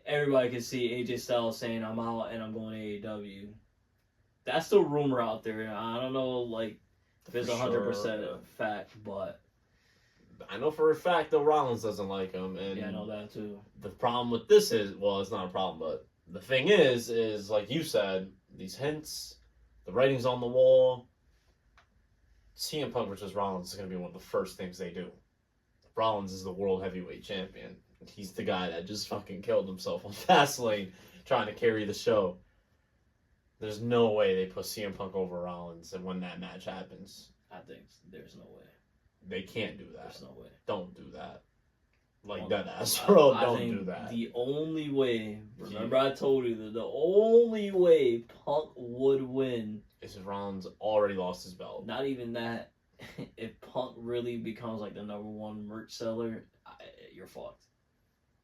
everybody can see AJ Styles saying I'm out and I'm going to AEW. That's the rumor out there. I don't know, like if it's For 100% sure. fact, but I know for a fact that Rollins doesn't like him, and yeah, I know that too. the problem with this is, well, it's not a problem, but the thing is like you said, these hints, the writing's on the wall. CM Punk versus Rollins is going to be one of the first things they do. Rollins is the world heavyweight champion. He's the guy that just fucking killed himself on Fastlane trying to carry the show. There's no way they put CM Punk over Rollins, and when that match happens, I think there's no way. they can't do that. There's no way. Don't do that. Like dead ass, bro. I Don't think do that. the only way, remember I told you that the only way Punk would win is if Rollins already lost his belt. Not even that. If Punk really becomes like the #1 merch seller, you're fucked.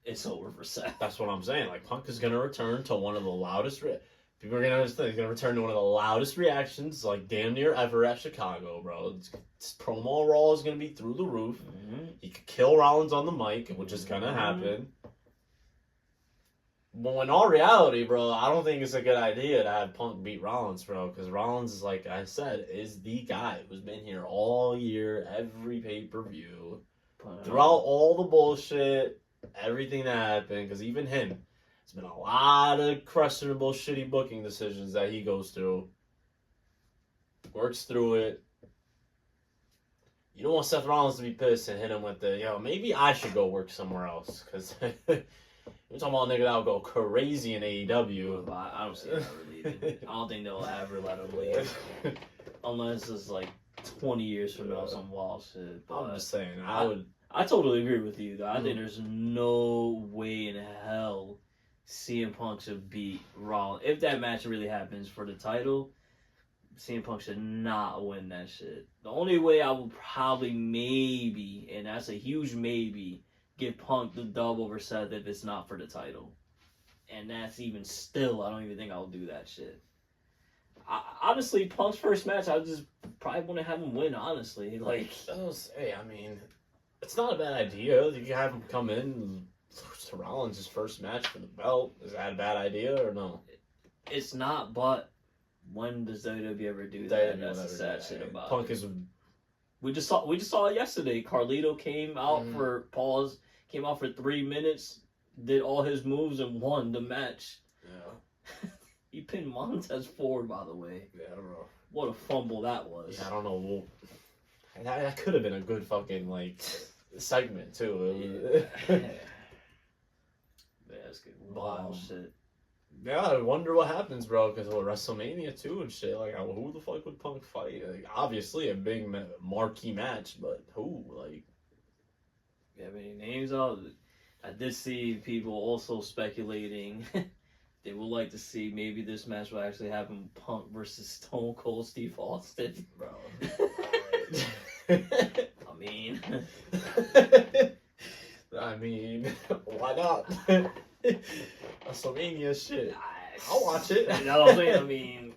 It's over for Seth. That's what I'm saying. Like Punk is gonna return to one of the loudest. People are gonna understand. He's gonna return to one of the loudest reactions, like damn near ever at Chicago, bro. It's promo Raw is gonna be through the roof. Mm-hmm. He could kill Rollins on the mic, which is gonna happen. But in all reality, bro, I don't think it's a good idea to have Punk beat Rollins, bro, because Rollins is, like I said, is the guy who's been here all year, every pay-per-view, throughout all the bullshit, everything that happened, because even him, it's been a lot of questionable, shitty booking decisions that he goes through, works through it. You don't want Seth Rollins to be pissed and hit him with the, maybe I should go work somewhere else, because... You're talking about a nigga that'll go crazy in AEW. I don't see him ever leaving. I don't think they'll ever let him leave. Unless it's like 20 years from now, some wild shit. But I'm just saying, I totally agree with you, though. I think there's no way in hell CM Punk should beat Rollins. If that match really happens for the title, CM Punk should not win that shit. The only way I would probably maybe, and that's a huge maybe, give Punk the dub over Seth if it's not for the title. And that's even still, I don't even think I'll do that shit. Honestly, Punk's first match, I just probably want to have him win, honestly. Like, hey, I mean, it's not a bad idea. You can have him come in to Rollins' first match for the belt. Is that a bad idea or no? It's not, but when does WWE ever do that? That's the sad shit about Punk it. is... We just saw it yesterday. Carlito came out came out for 3 minutes, did all his moves, and won the match. Yeah. He pinned Montez Ford, by the way. Yeah, I don't know. What a fumble that was. Yeah, I don't know. That could have been a good fucking, segment, too. Yeah, that's good. Wild shit. Yeah, I wonder what happens, bro, because of WrestleMania, too, and shit. Like, who the fuck would Punk fight? Like, obviously, a big marquee match, but who? Like... You have any names out? I did see people also speculating they would like to see maybe this match will actually happen Punk versus Stone Cold Steve Austin. Bro. I mean, why not? WrestleMania shit. I'll watch it. You know what I'm saying? I mean,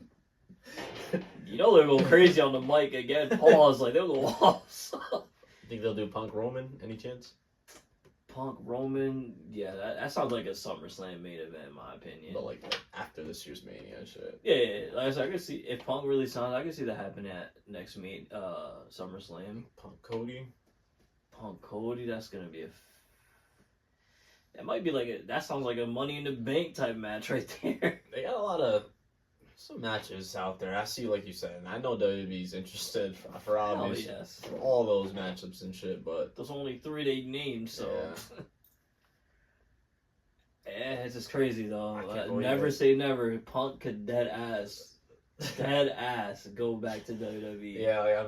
they're going crazy on the mic again. Pause, like they'll go off. Think they'll do Punk Roman? Any chance? Punk Roman, yeah, that sounds like a SummerSlam main event in my opinion. But after this year's Mania and shit. Yeah. Like I said, I could see if Punk really signs, I could see that happen at next SummerSlam. Punk Cody, that's gonna be that might be that sounds like a Money in the Bank type match right there. They got a lot of some matches out there. I see, like you said, and I know WWE's interested for obvious for all those matchups and shit, but there's only 3 they named, so yeah, it's just crazy though. Never say never. Punk could dead ass go back to WWE. Yeah,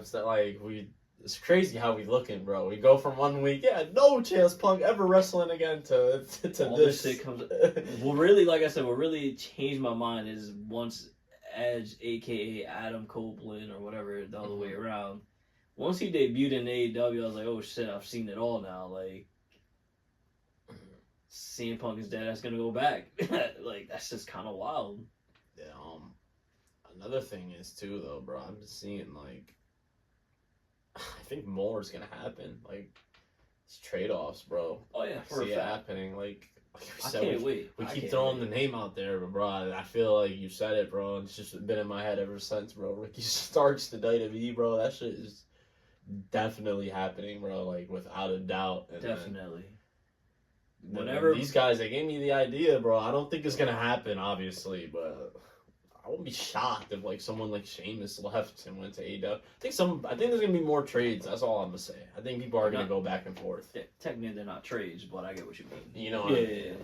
it's crazy how we looking, bro. We go from 1 week, no chance Punk ever wrestling again to all this shit comes. Well, really, like I said, what really changed my mind is once Edge, aka Adam Copeland or whatever, the other way around. Once he debuted in AEW, I was like, oh shit, I've seen it all now. Like, CM Punk is dead, that's gonna go back. That's just kind of wild. Yeah. Another thing is too, though, bro. I'm just seeing I think more is gonna happen. It's trade-offs, bro. Oh yeah, I see it happening. I can't wait. We keep throwing the name out there, but bro, I feel like you said it, bro. It's just been in my head ever since, bro. Ricky Starks to WWE, bro. That shit is definitely happening, bro. Without a doubt. And definitely. Whenever these guys, they gave me the idea, bro. I don't think it's gonna happen, obviously, but I wouldn't be shocked if someone like Sheamus left and went to AEW. I think there's gonna be more trades. That's all I'm gonna say. I think people are gonna go back and forth. Yeah, technically, they're not trades, but I get what you mean. You know what I mean?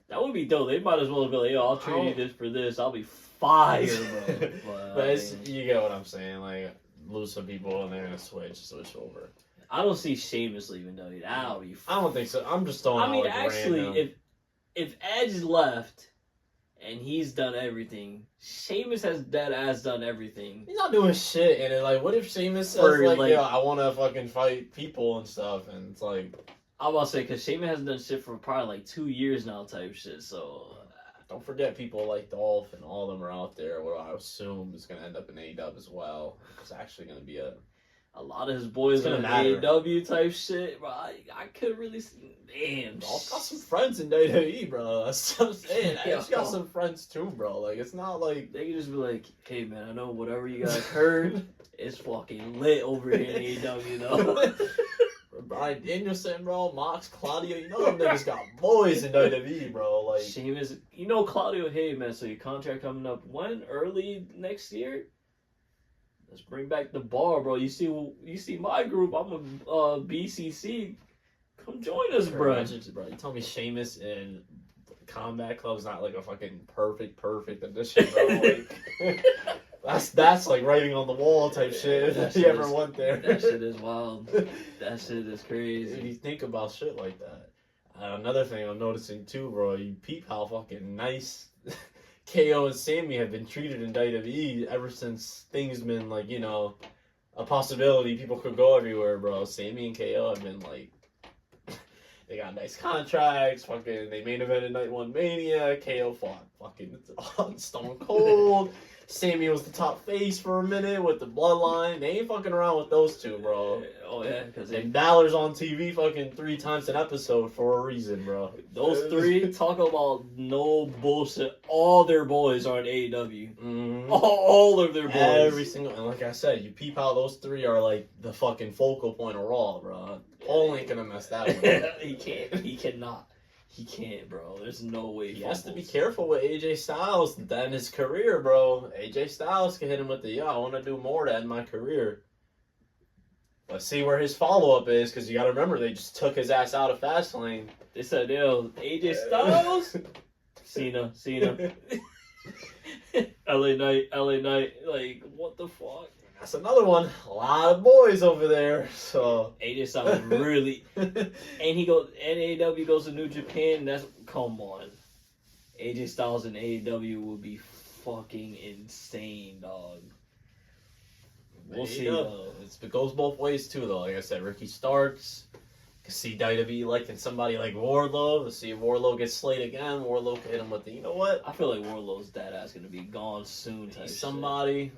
That would be dope. They might as well be like, I'll trade you this for this. I'll be fired, bro. But you get what I'm saying. Lose some people and they're gonna switch over. I don't see Sheamus leaving WWE. That'll be. I don't think so. I'm just throwing. I mean, out, like, actually, random. if Edge left and he's done everything, Sheamus has dead ass done everything. He's not doing shit, and it, like, what if Sheamus says Or, like, like- "Yeah, I want to fucking fight people and stuff," and it's like, I'm about to say, because Sheamus hasn't done shit for probably like 2 years now, type shit. So don't forget people like Dolph and all of them are out there. What I assume is gonna end up in AEW as well. It's actually gonna be a lot of his boys It's gonna in matter. AEW type shit, bro. I could really see. Damn. Dolph's got some friends in WWE, bro. That's what I'm saying. Yeah. Edge's got some friends too, bro. Like, it's not like They could just be like, hey man, I know whatever you guys heard, it's fucking lit over here in AEW though. Brian Danielson, bro, Mox, Claudio, you know them niggas got boys in WWE, bro. Like, Sheamus, you know Claudio, hey man, so your contract coming up when? Early next year? Let's bring back the bar, bro. You see my group, I'm a BCC. Come join us, bro. bro, you tell me Sheamus in Combat Club's not like a fucking perfect addition, bro. Like, that's like writing on the wall type shit. That If you shit ever is- went there. That shit is wild. That shit is If crazy. you think about shit like that. Another thing I'm noticing too, bro, you peep how fucking nice KO and Sammy have been treated in WWE ever since things been like, you know, a possibility people could go everywhere, bro. Sammy and KO have been like, they got nice contracts, fucking, they main evented Night 1 Mania, KO fought fucking Stone Cold. Sammy was the top face for a minute with the bloodline. They ain't fucking around with those two, bro. Oh yeah, because And Balor's on TV fucking 3 times an episode for a reason, bro. those three talk about no bullshit. All their boys are in AEW. Mhm. All of their boys. Every single, and like I said, you peep how those 3 are like the fucking focal point of Raw, bro. Paul ain't gonna mess that one up. He can't. He cannot. He can't, bro. There's no way. He has to be careful with AJ Styles to end his career, bro. AJ Styles can hit him with the, I want to do more to end my career. Let's see where his follow-up is, because you got to remember, they just took his ass out of Fastlane. They said, yo, AJ Styles, Cena, LA Knight, like, what the fuck? That's another one. A lot of boys over there, so... AJ Styles really, and AEW goes to New Japan. That's come on. AJ Styles in AEW would be fucking insane, dog. We'll see though. It goes both ways too, though. Like I said, Ricky Starks. You can see WWE liking somebody like Wardlow. Let's see if Wardlow gets slayed again. Wardlow can hit him with the, you know what? I feel like Wardlow's dead ass gonna be gone soon. Type He's shit. somebody.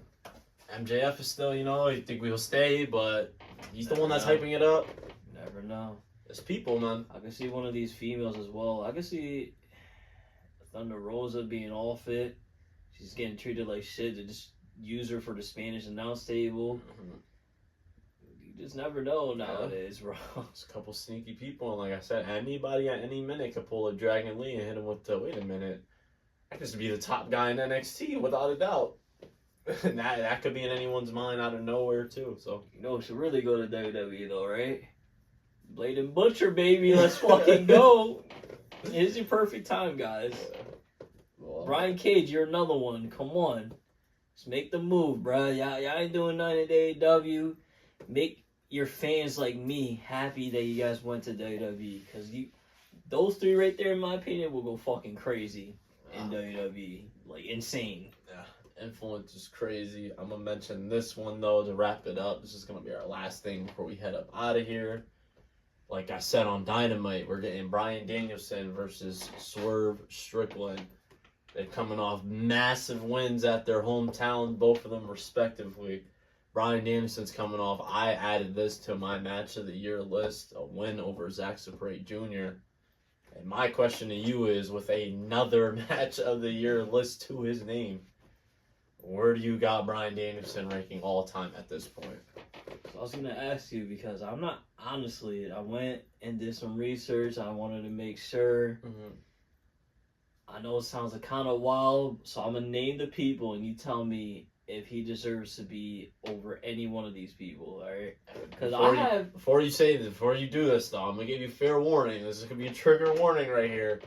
MJF is still, you know, you think we'll stay, but he's the Never one that's know. hyping it up. Never know. It's people, man. I can see one of these females as well. I can see Thunder Rosa being all fit. She's getting treated like shit. They just use her for the Spanish announce table. You just never know nowadays, bro. There's a couple sneaky people, and like I said, anybody at any minute could pull a Dragon Lee and hit him with the, wait a minute, I could just be the top guy in NXT without a doubt. And that could be in anyone's mind out of nowhere too. So You know, should really go to WWE though, right? Blade and Butcher, baby. Let's fucking go. Here's your perfect time, guys. well, Brian Cage, you're another one. Come on. Just make the move, bro. Y'all ain't doing nothing at AEW. Make your fans like me happy that you guys went to WWE. Because those 3 right there, in my opinion, will go fucking crazy in WWE. Like, insane. influence is crazy. I'm gonna mention this one though to wrap it up. This is gonna be our last thing before we head up out of here. Like I said on Dynamite, we're getting Bryan Danielson versus Swerve Strickland. They're coming off massive wins at their hometown, both of them respectively. Bryan Danielson's coming off, I added this to my match of the year list, a win over Zack Sabre Jr. And my question to you is, with another match of the year list to his name, where do you got Bryan Danielson ranking all time at this point? So I was going to ask you because I'm not, honestly, I went and did some research. I wanted to make sure. I know it sounds kind of wild, so I'm going to name the people and you tell me if he deserves to be over any one of these people, alright? Because Before you do this though, I'm going to give you fair warning. This is going to be a trigger warning right here.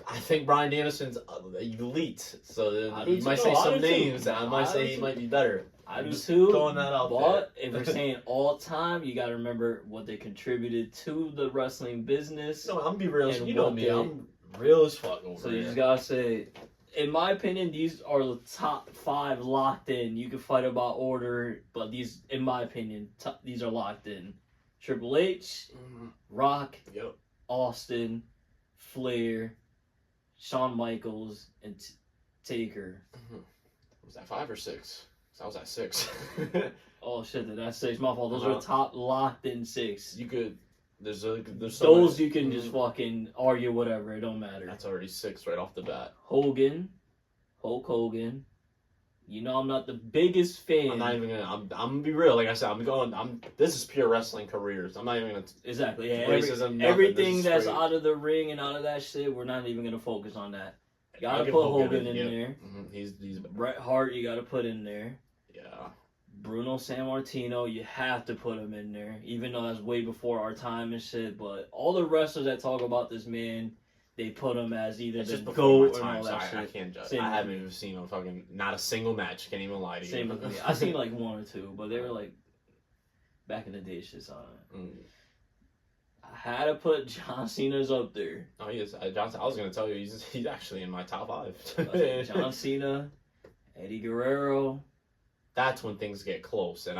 I think Bryan Danielson's elite. So I do you might too. say I some do too. names. I might I say do he too. might be better. I I'm do just too. throwing that out But there. if we're saying all time, you got to remember what they contributed to the wrestling business. So I'm be real. And You know what me. they- I'm real as fuck over So here. you just gotta say, in my opinion, these are the top 5 locked in. You can fight about order, but these, in my opinion, these are locked in. Triple H, Rock, Yep. Austin, Flair, Shawn Michaels, and Taker. Was that 5 or 6? I was at 6. Oh shit, did I say my fault? Those are top locked in 6. You could. There's so Those many- you can just fucking argue whatever. It don't matter. That's already 6 right off the bat. Hogan, Hulk Hogan. You know I'm not the biggest fan. I'm not even gonna. I'm gonna be real. Like I said, This is pure wrestling careers. I'm not even gonna. Exactly. Yeah. Racism, nothing. Everything This is that's straight. out of the ring and out of that shit, we're not even gonna focus on that. You I'll gotta give put Hogan in yep. there. He's Bret Hart, you gotta put in there. yeah. Bruno Sammartino, you have to put him in there, even though that's way before our time and shit. But all the wrestlers that talk about this man, they put him as either It's the just before GOAT my and time, all so that I shit. can't judge. Same I with haven't me. even seen not a single match. Can't even lie to you. Same with me. I seen like 1 or 2, but they were like back in the day shit on it. I had to put John Cena's up there. Oh, he is. Johnson, I was gonna tell you he's actually in my top 5. John Cena, Eddie Guerrero. That's when things get close, and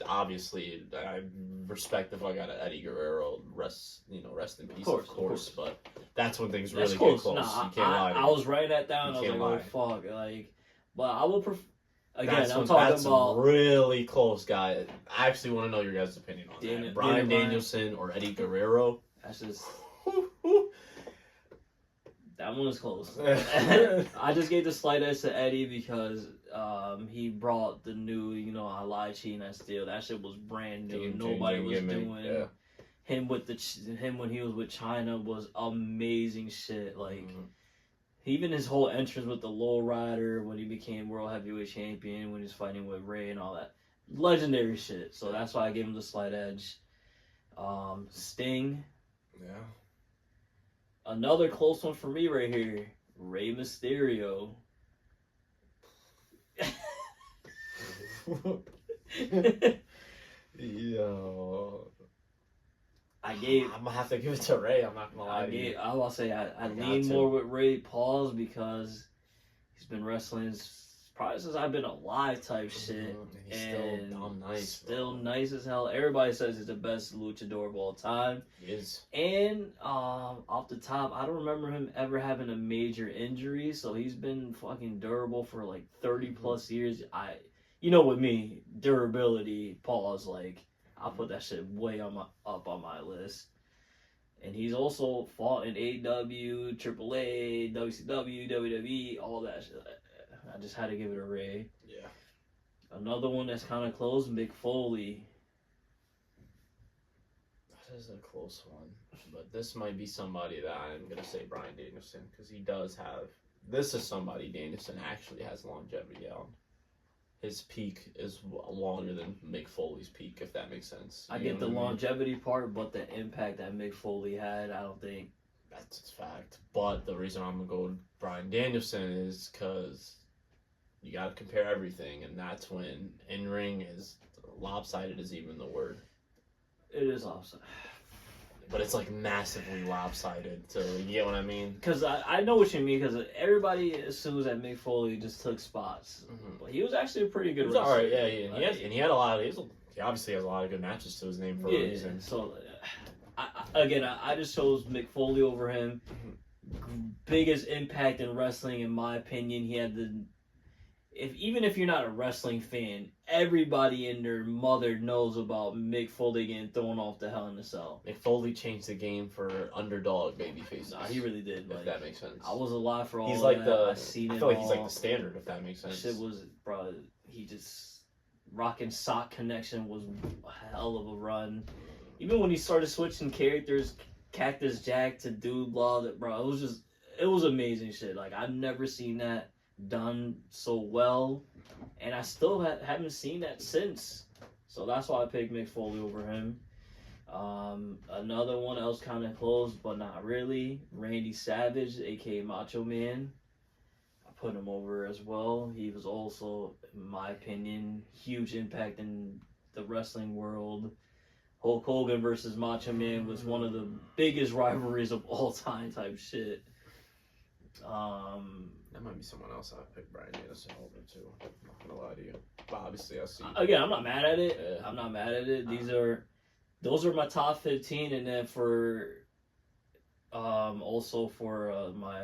obviously I respect the fuck out of Eddie Guerrero. Rest in peace, of course. But that's when things really That's get close. close. Nah, You can't lie. To I me. was writing that down. You I was can't like, oh fuck, like, but I will prefer. Again, That's I'm talking that's about really close, guy. I actually want to know your guys' opinion on that. Bryan Dynamite. Danielson or Eddie Guerrero? That's just that one was close. I just gave the slight edge to Eddie because he brought the new, I lie, cheat, and I steal. That shit was brand new. Nobody was doing. Yeah. Him when he was with China was amazing shit. Like even his whole entrance with the low rider when he became world heavyweight champion, when he was fighting with Ray and all that, legendary shit. So that's why I gave him the slight edge. Sting. Yeah. Another close one for me right here. Rey Mysterio. Yo. I'm gonna have to give it to Ray. I'm not gonna lie to you. I will say I got lean to. more with Ray Pauls because he's been wrestling probably since I've been alive type shit. He's And still damn nice. Still nice as hell. Everybody says he's the best luchador of all time. He is. And off the top, I don't remember him ever having a major injury, so he's been fucking durable for like 30 plus years. With me, durability, pause, like I'll put that shit way up on my list. And he's also fought in AEW, AAA, WCW, WWE, all that shit. I just had to give it a Ray. Yeah. Another one that's kind of close, Mick Foley. That is a close one. But this might be somebody that I'm going to say Bryan Danielson, because he does have... This is somebody Danielson actually has longevity on. His peak is longer than Mick Foley's peak, if that makes sense. I get the longevity part, but the impact that Mick Foley had, I don't think... That's a fact. But the reason I'm going to go with Bryan Danielson is because you got to compare everything, and that's when in-ring is lopsided is even the word. It is lopsided. But it's like massively lopsided, so you get what I mean? Because I know what you mean, because everybody assumes that Mick Foley just took spots. But he was actually a pretty good He was wrestler. alright, yeah. He had a lot of... He obviously has a lot of good matches to his name for a reason. So, I just chose Mick Foley over him. Biggest impact in wrestling, in my opinion. He had even if you're not a wrestling fan, everybody and their mother knows about Mick Foley getting thrown off the Hell in a Cell. Mick Foley changed the game for underdog babyfaces. Nah, he really did. If that makes sense. I was alive for all He's of like that. I seen feel like all. he's like the standard, if that makes sense. Shit was, bro, he just... Rock and Sock Connection was a hell of a run. Even when he started switching characters, Cactus Jack to Dude Law, bro, it was amazing shit. Like, I've never seen that done so well, and I still haven't seen that since. So that's why I picked Mick Foley over him. Another one that was kind of close, but not really. Randy Savage, aka Macho Man. I put him over as well. He was also, in my opinion, huge impact in the wrestling world. Hulk Hogan versus Macho Man was one of the biggest rivalries of all time type shit. That might be someone else I picked Bryan Danielson over too. I'm not gonna lie to you. But obviously I see. Again, I'm not mad at it. Yeah. I'm not mad at it. Those are my top 15, and then for also for my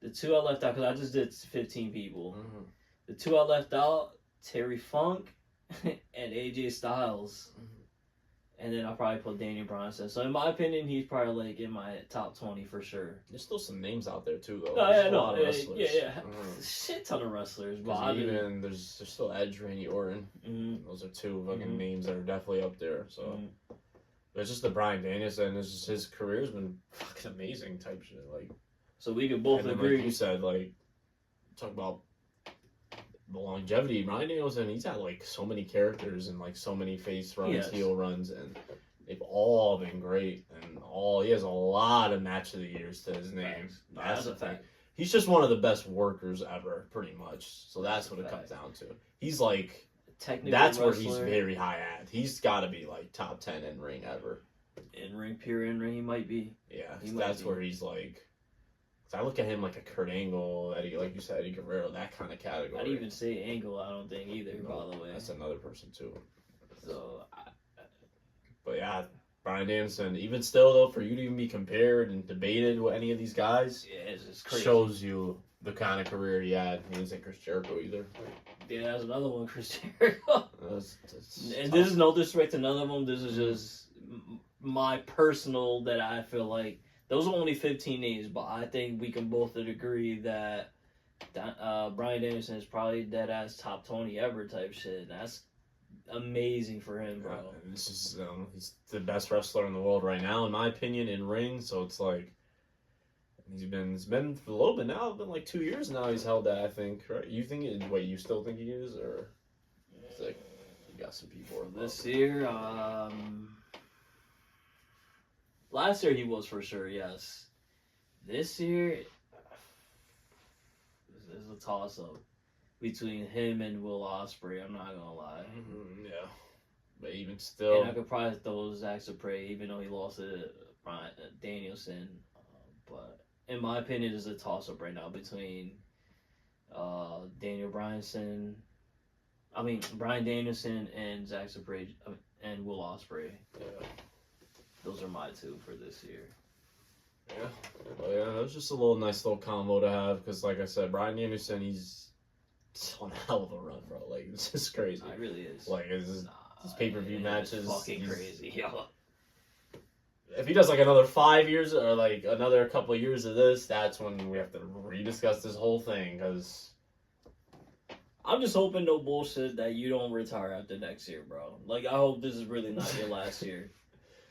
the two I left out, because I just did 15 people. Mm-hmm. The two I left out, Terry Funk and AJ Styles. Mm-hmm. And then I'll probably put Daniel Bryan. So in my opinion, he's probably like in my top 20 for sure. There's still some names out there too, though. Oh, There's yeah, a lot of wrestlers. yeah. Mm-hmm. Shit ton of wrestlers. But Even there's still Edge, Randy Orton. Mm-hmm. Those are two fucking names that are definitely up there. So it's just the Bryan Danielson. It's just his career's been fucking amazing type shit. Like, so we can both and then, agree. like you said, like talk about the longevity. Bryan Danielson, he's had like so many characters and like so many face runs, heel runs, and they've all been great. And he has a lot of match of the years to his name. That's the thing. He's just one of the best workers ever, pretty much. So that's what it comes down to. He's like, that's where he's very high at. He's got to be like top 10 in ring ever. In ring, pure in ring, he might be. Yeah, that's where he's like. I look at him like a Kurt Angle, Eddie, like you said, Eddie Guerrero, that kind of category. I'd even say Angle, I don't think either, by the way. That's another person too. So, but yeah, Bryan Danielson, even still though, for you to even be compared and debated with any of these guys, yeah, it's just crazy. Shows you the kind of career he had. He didn't say Chris Jericho either. Yeah, that's another one, Chris Jericho. And tough. this is no disrespect to none of them. This is just my personal that I feel like. Those are only 15 names, but I think we can both agree that Bryan Danielson is probably dead-ass top 20 ever type shit. That's amazing for him, bro. And this is, he's the best wrestler in the world right now, in my opinion, in ring. So it's like, it's been for a little bit now. It's been like 2 years now he's held that, I think, right? You still think he is? Or it's like, you got some people this year, last year he was for sure, yes. This year, there's a toss-up between him and Will Ospreay, I'm not gonna lie. Mm-hmm, yeah. But even still... And I could probably throw Zach Sabre, even though he lost to Bryan Danielson. But in my opinion, there's a toss-up right now between Bryan Danielson and Zach Sabre and Will Ospreay. Yeah. Those are my two for this year. Yeah. Well, yeah, it was just a nice little combo to have, because like I said, Bryan Danielson, he's on a hell of a run, bro. Like, it's just crazy. It really is. Like, his pay-per-view matches. Fucking crazy, yo. If he does like another 5 years or like another couple of years of this, that's when we have to rediscuss this whole thing, because I'm just hoping, no bullshit, that you don't retire after next year, bro. Like, I hope this is really not your last year.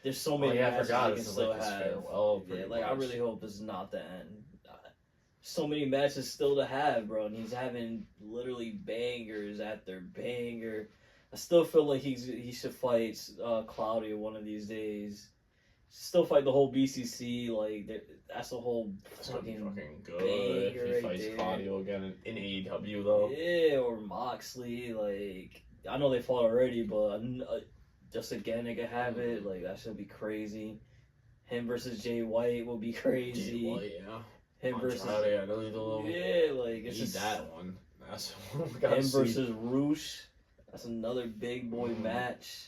There's so many matches you can still have. Farewell, I really hope this is not the end. So many matches still to have, bro, and he's having literally bangers after banger. I still feel like he should fight Claudio one of these days. Still fight the whole BCC, like that's a whole fucking good. If he fights Claudio again in AEW though. Yeah, or Moxley. Like, I know they fought already, but just again they could have it. Like, that should be crazy. Him versus Jay White will be crazy. Jay White, yeah. Him versus I know he's a little. Yeah, like it's just that one. That's him versus Roosh. That's another big boy match.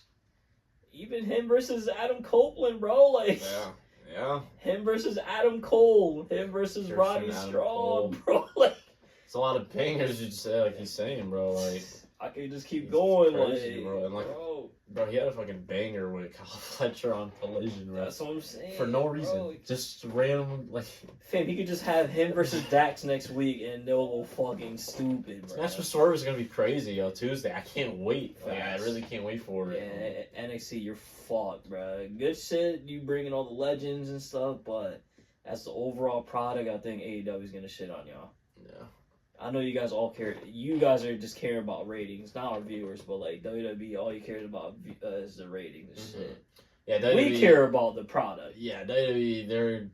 Even him versus Adam Copeland, bro. Like, yeah. Him versus Adam Cole. Him versus Roddy Strong, bro. Like, it's a lot of bangers you say, like he's saying, bro. Like, I could just keep going, crazy, like, bro. And like, bro, he had a fucking banger with Kyle Fletcher on Collision, bro. That's what I'm saying. For no reason, bro. just random, like. Fam, he could just have him versus Dax next week, and they'll go fucking stupid, bro. Match with Swerve is gonna be crazy, yo. Tuesday, I can't wait. Like, I really can't wait for it. Yeah, NXT, you're fucked, bro. Good shit, you bringing all the legends and stuff, but as the overall product, I think AEW is gonna shit on y'all. Yeah. I know you guys all care. You guys are just caring about ratings, not our viewers, but like WWE, all you care about is the ratings and shit. Yeah, WWE, we care about the product. Yeah, WWE,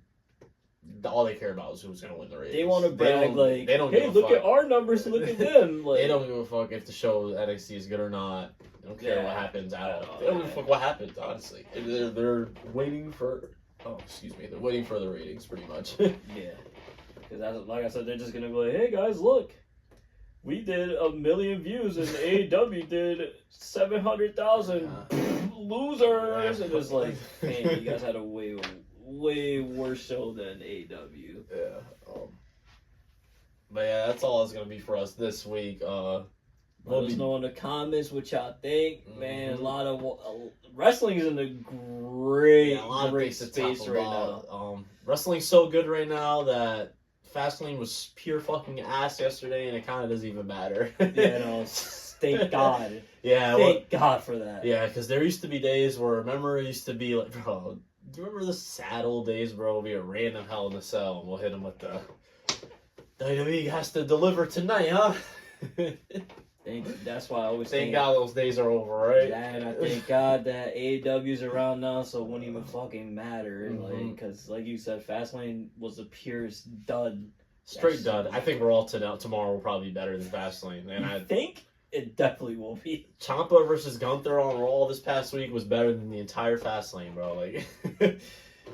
all they care about is who's gonna win the ratings. They want to brag like, hey, look at our numbers, look at them. Like, they don't give a fuck if the show NXT is good or not. They don't care what happens at all. They don't give a fuck what happens, honestly. They're waiting for. Oh, excuse me. They're waiting for the ratings, pretty much. Yeah. Because, like I said, they're just going to go, hey, guys, look. We did 1 million views and AEW did 700,000 losers. And it's like, man, you guys had a way worse show than AEW. Yeah. But yeah, that's all it's going to be for us this week. Let us know in the comments what y'all think. Man, a lot of wrestling is in a great space right now. Wrestling's so good right now that Fastlane was pure fucking ass yesterday, and it kind of doesn't even matter. Yeah, no, thank God. Yeah, thank God for that. Yeah, because there used to be days where, remember, it used to be like, bro, do you remember the sad old days, bro? We a random Hell in a Cell, and we'll hit him with the WWE has to deliver tonight, huh? That's why I always thank God those days are over, right? Yeah, and I thank God that AEW's around now, so it wouldn't even fucking matter. Like, because like you said, Fastlane was the purest dud. Straight dud. I think Raw tomorrow will probably be better than Fastlane. And I think it definitely will be. Ciampa versus Gunther on Raw this past week was better than the entire Fastlane, bro. Like,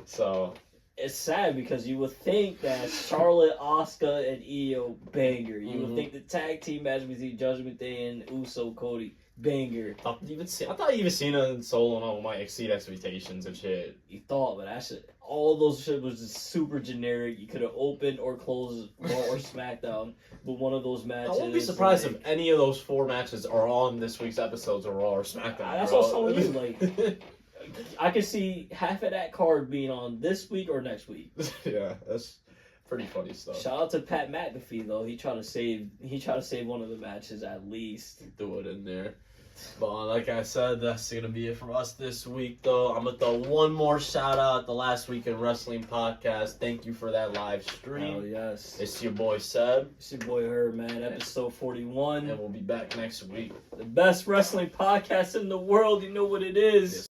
so. It's sad because you would think that Charlotte, Asuka, and Io banger. You would think the tag team match between Judgment Day and Uso, Cody banger. I thought even Cena and Solo might exceed expectations and shit. You thought, but all those shit was just super generic. You could have opened or closed Raw or SmackDown, but one of those matches. I wouldn't be surprised if any of those 4 matches are on this week's episodes of Raw or SmackDown. That's what I'm telling you. Like, I could see half of that card being on this week or next week. Yeah, that's pretty funny stuff. Shout out to Pat McAfee though. He tried to save one of the matches at least. Threw it in there. But like I said, that's gonna be it for us this week though. I'm gonna throw one more shout out at the Last Week in Wrestling podcast. Thank you for that live stream. Oh yes. It's your boy Seb. It's your boy Herb, man. Episode 41. And we'll be back next week. The best wrestling podcast in the world. You know what it is.